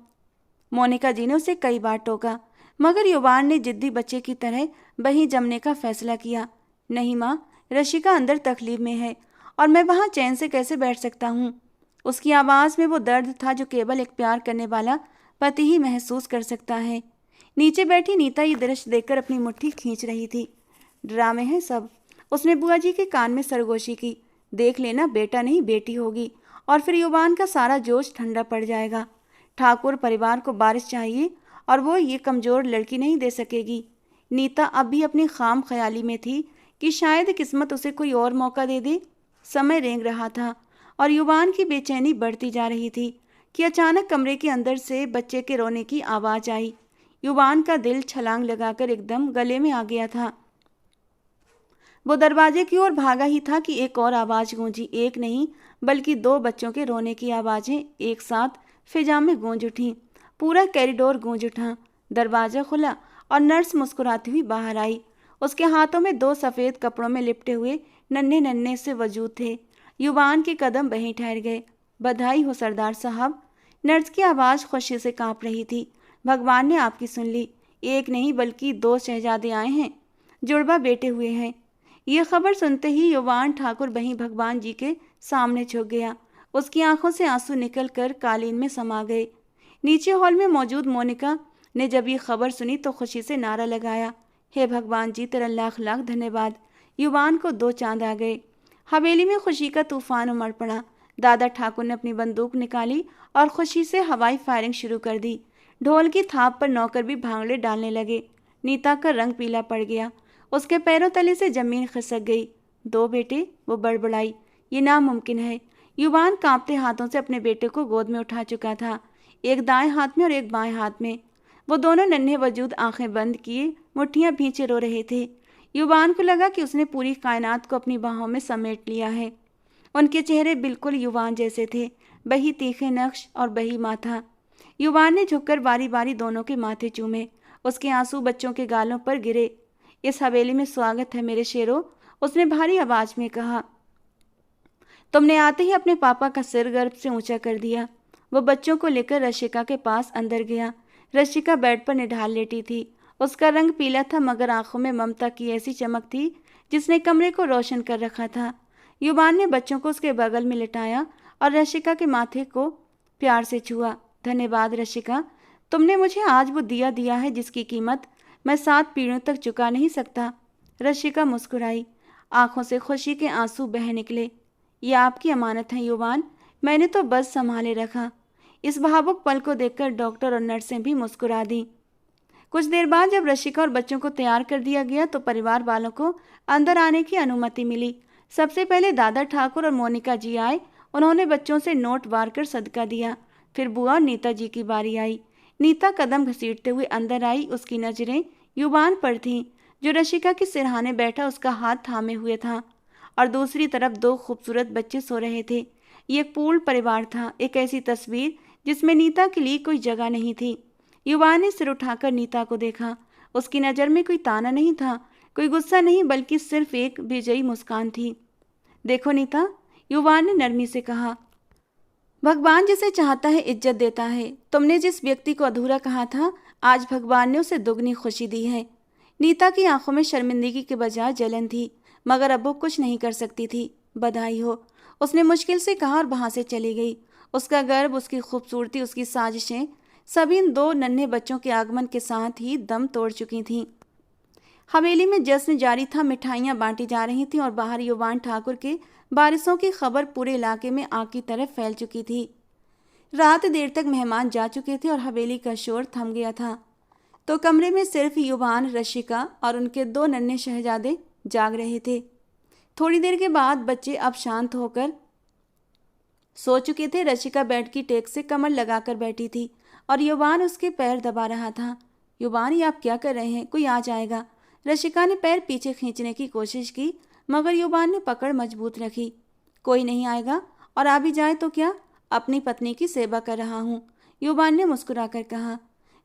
मोनिका जी ने उसे कई बार टोका, मगर युवान ने जिद्दी बच्चे की तरह वहीं जमने का फैसला किया। नहीं माँ, रशिका अंदर तकलीफ में है और मैं वहाँ चैन से कैसे बैठ सकता हूँ। उसकी आवाज़ में वो दर्द था जो केवल एक प्यार करने वाला पति ही महसूस कर सकता है। नीचे बैठी नीता ये दृश्य देखकर अपनी मुट्ठी खींच रही थी। ड्रामे हैं सब, उसने बुआ जी के कान में सरगोशी की। देख लेना, बेटा नहीं बेटी होगी, और फिर युवान का सारा जोश ठंडा पड़ जाएगा। ठाकुर परिवार को बारिश चाहिए और वो ये कमज़ोर लड़की नहीं दे सकेगी। नीता अब भी अपनी खाम ख्याली में थी कि शायद किस्मत उसे कोई और मौका दे दे। समय रेंग रहा था और युवान की बेचैनी बढ़ती जा रही थी कि अचानक कमरे के अंदर से बच्चे के रोने की आवाज़ आई। युवान का दिल छलांग लगाकर एकदम गले में आ गया था। वो दरवाजे की ओर भागा ही था कि एक और आवाज़ गूंजी। एक नहीं बल्कि 2 बच्चों के रोने की आवाज़ें एक साथ फिजा में गूंज उठीं। पूरा कॉरिडोर गूंज उठा। दरवाज़ा खुला और नर्स मुस्कुराती हुई बाहर आई। उसके हाथों में 2 सफ़ेद कपड़ों में लिपटे हुए नन्हे नन्हे से वजूद थे। युवान के कदम वहीं ठहर गए। बधाई हो सरदार साहब। नर्स की आवाज़ खुशी से कांप रही थी। भगवान ने आपकी सुन ली। एक नहीं बल्कि 2 शहजादे आए हैं, जुड़वा बेटे हुए हैं। ये खबर सुनते ही युवान ठाकुर वहीं भगवान जी के सामने झुक गया। उसकी आंखों से आंसू निकलकर कालीन में समा गए। नीचे हॉल में मौजूद मोनिका ने जब ये खबर सुनी तो खुशी से नारा लगाया, हे भगवान जी, तेरा लाख लाख धन्यवाद। युवान को 2 चांद आ गए। हवेली में खुशी का तूफान उमड़ पड़ा। दादा ठाकुर ने अपनी बंदूक निकाली और खुशी से हवाई फायरिंग शुरू कर दी। ढोल की थाप पर नौकर भी भांगड़े डालने लगे। नीता का रंग पीला पड़ गया। उसके पैरों तले से जमीन खिसक गई। 2 बेटे, वो बड़बड़ाई, ये नामुमकिन है। युवान कांपते हाथों से अपने बेटे को गोद में उठा चुका था, एक दाएं हाथ में और एक बाएं हाथ में। वो दोनों नन्हे वजूद आंखें बंद किए मुट्ठियां भींचे रो रहे थे। युवान को लगा कि उसने पूरी कायनात को अपनी बाहों में समेट लिया है। उनके चेहरे बिल्कुल युवान जैसे थे, वही तीखे नक्श और वही माथा। युवान ने झुककर बारी बारी दोनों के माथे चूमे। उसके आंसू बच्चों के गालों पर गिरे। इस हवेली में स्वागत है मेरे शेरों, उसने भारी आवाज में कहा। तुमने आते ही अपने पापा का सिर गर्व से ऊंचा कर दिया। वो बच्चों को लेकर रशिका के पास अंदर गया। रशिका बेड पर निढाल लेटी थी। उसका रंग पीला था, मगर आंखों में ममता की ऐसी चमक थी जिसने कमरे को रोशन कर रखा था। युवान ने बच्चों को उसके बगल में लिटाया और रशिका के माथे को प्यार से छुआ। धन्यवाद रशिका, तुमने मुझे आज वो दिया है जिसकी कीमत मैं 7 पीढ़ियों तक चुका नहीं सकता। रशिका मुस्कुराई। आंखों से खुशी के आंसू बह निकले। ये आपकी अमानत है युवान, मैंने तो बस संभाले रखा। इस भावुक पल को देखकर डॉक्टर और नर्सें भी मुस्कुरा दी। कुछ देर बाद जब रशिका और बच्चों को तैयार कर दिया गया तो परिवार वालों को अंदर आने की अनुमति मिली। सबसे पहले दादा ठाकुर और मोनिका जी आए। उन्होंने बच्चों से नोट वार कर सदका दिया। फिर बुआ और नीता जी की बारी आई। नीता कदम घसीटते हुए अंदर आई। उसकी नजरें युवान पर थीं, जो रशिका के सिरहाने बैठा उसका हाथ थामे हुए था। और दूसरी तरफ दो खूबसूरत बच्चे सो रहे थे। ये एक पूर्ण परिवार था, एक ऐसी तस्वीर जिसमें नीता के लिए कोई जगह नहीं थी। युवान ने सिर उठाकर नीता को देखा। उसकी नज़र में कोई ताना नहीं था, कोई गुस्सा नहीं, बल्कि सिर्फ एक विजयी मुस्कान थी। देखो नीता, युवान ने नरमी से कहा, भगवान जिसे चाहता है इज्जत देता है। तुमने जिस व्यक्ति को अधूरा कहा था, आज भगवान ने उसे दुगनी खुशी दी है। नीता की आंखों में शर्मिंदगी के बजाय जलन थी, मगर अब वो कुछ नहीं कर सकती थी। बधाई हो, उसने मुश्किल से कहा और वहां से चली गई। उसका गर्व, उसकी खूबसूरती, उसकी साजिशें सभी इन दो नन्हे बच्चों के आगमन के साथ ही दम तोड़ चुकी थीं। हवेली में जश्न जारी था, मिठाइयाँ बांटी जा रही थीं और बाहर युवान ठाकुर के बारिशों की खबर पूरे इलाके में आग की तरह फैल चुकी थी। रात देर तक मेहमान जा चुके थे और हवेली का शोर थम गया था, तो कमरे में सिर्फ युवान, रशिका और उनके दो नन्हे शहजादे जाग रहे थे। थोड़ी देर के बाद बच्चे अब शांत होकर सो चुके थे। रशिका बेड की टेक से कमर लगाकर बैठी थी और युवान उसके पैर दबा रहा था। युवान, ये आप क्या कर रहे हैं? कोई आ जाएगा। रशिका ने पैर पीछे खींचने की कोशिश की, मगर युवान ने पकड़ मजबूत रखी। कोई नहीं आएगा, और आ भी जाए तो क्या, अपनी पत्नी की सेवा कर रहा हूँ, युवान ने मुस्कुराकर कहा।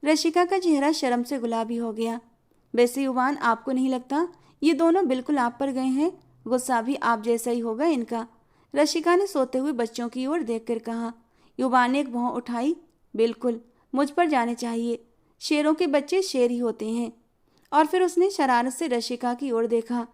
रशिका का चेहरा शर्म से गुलाबी हो गया। वैसे युवान, आपको नहीं लगता ये दोनों बिल्कुल आप पर गए हैं? गुस्सा भी आप जैसा ही होगा इनका, रशिका ने सोते हुए बच्चों की ओर देखकर कहा। युवान ने एक भौं उठाई। बिल्कुल, मुझ पर जाने चाहिए। शेरों के बच्चे शेर ही होते हैं। और फिर उसने शरारत से रशिका की ओर देखा।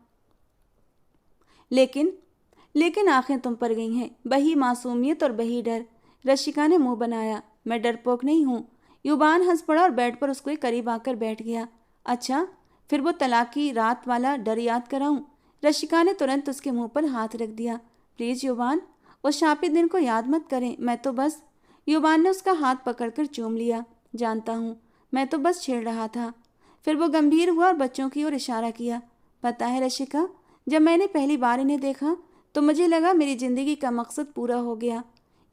लेकिन आंखें तुम पर गई हैं, बही मासूमियत और बही डर। रशिका ने मुंह बनाया। मैं डरपोक नहीं हूँ। युवान हंस पड़ा और बेड पर उसके करीब आकर बैठ गया। अच्छा, फिर वो तलाक की रात वाला डर याद कराऊं? रशिका ने तुरंत उसके मुंह पर हाथ रख दिया। प्लीज युवान, उस शापित दिन को याद मत करें। मैं तो बस, युवान ने उसका हाथ पकड़कर चूम लिया। जानता हूँ, मैं तो बस छेड़ रहा था। फिर वो गंभीर हुआ और बच्चों की ओर इशारा किया। पता है रशिका, जब मैंने पहली बार इन्हें देखा तो मुझे लगा मेरी जिंदगी का मकसद पूरा हो गया।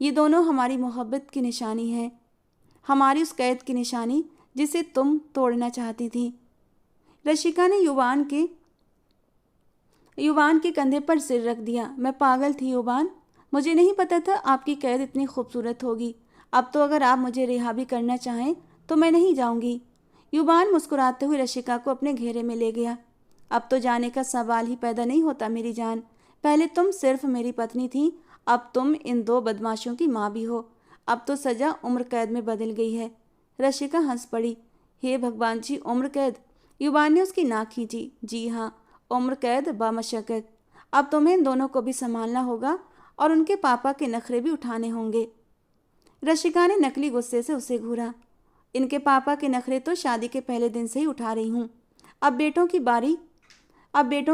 ये दोनों हमारी मोहब्बत की निशानी है, हमारी उस कैद की निशानी जिसे तुम तोड़ना चाहती थी। रशिका ने युवान के कंधे पर सिर रख दिया। मैं पागल थी युवान, मुझे नहीं पता था आपकी कैद इतनी खूबसूरत होगी। अब तो अगर आप मुझे रिहा भी करना चाहें तो मैं नहीं जाऊंगी। युवान मुस्कुराते हुए रशिका को अपने घेरे में ले गया। अब तो जाने का सवाल ही पैदा नहीं होता मेरी जान। पहले तुम सिर्फ मेरी पत्नी थी, अब तुम इन दो बदमाशों की माँ भी हो। अब तो सजा उम्र कैद में बदल गई है। रशिका हंस पड़ी। हे भगवान जी, उम्र कैद? युवान ने उसकी नाक खींची। जी हाँ, उम्र कैद बामशक्कत। अब तुम्हें इन दोनों को भी संभालना होगा और उनके पापा के नखरे भी उठाने होंगे। रशिका ने नकली गुस्से से उसे घूरा। इनके पापा के नखरे तो शादी के पहले दिन से ही उठा रही हूँ। अब बेटों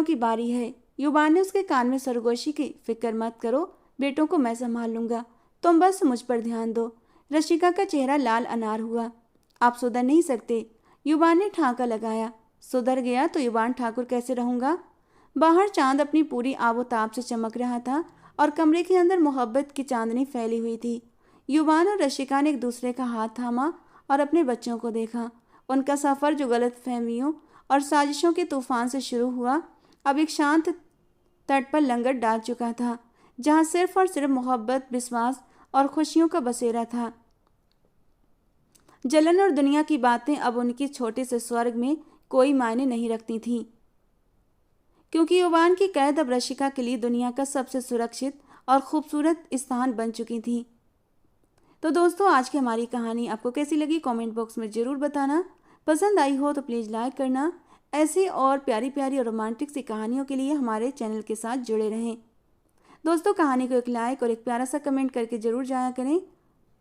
की बारी है। युवान ने उसके कान में सरगोशी की। फिक्र मत करो, बेटों को मैं संभाल लूंगा, तुम बस मुझ पर ध्यान दो। रशिका का चेहरा लाल अनार हुआ। आप सुधर नहीं सकते, युवान ने ठाका लगाया। सुधर गया तो युवान ठाकुर कैसे रहूंगा? बाहर चांद अपनी पूरी आबोताब से चमक रहा था और कमरे के अंदर मोहब्बत की चांदनी फैली हुई थी। युवान और रशिका ने एक दूसरे का हाथ थामा और अपने बच्चों को देखा। उनका सफ़र जो गलत फहमियों और साजिशों के तूफान से शुरू हुआ, अब एक शांत तट पर लंगर डाल चुका था, जहाँ सिर्फ और सिर्फ मोहब्बत, विश्वास और खुशियों का बसेरा था। जलन और दुनिया की बातें अब उनकी छोटे से स्वर्ग में कोई मायने नहीं रखती थीं, क्योंकि युवान की कैद अब रशिका के लिए दुनिया का सबसे सुरक्षित और खूबसूरत स्थान बन चुकी थी। तो दोस्तों, आज की हमारी कहानी आपको कैसी लगी कमेंट बॉक्स में ज़रूर बताना। पसंद आई हो तो प्लीज़ लाइक करना। ऐसी और प्यारी प्यारी और रोमांटिक सी कहानियों के लिए हमारे चैनल के साथ जुड़े रहें। दोस्तों, कहानी को एक लाइक और एक प्यारा सा कमेंट करके ज़रूर जाया करें,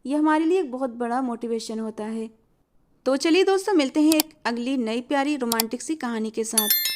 यह हमारे लिए एक बहुत बड़ा मोटिवेशन होता है। तो चलिए दोस्तों, मिलते हैं एक अगली नई प्यारी रोमांटिक सी कहानी के साथ।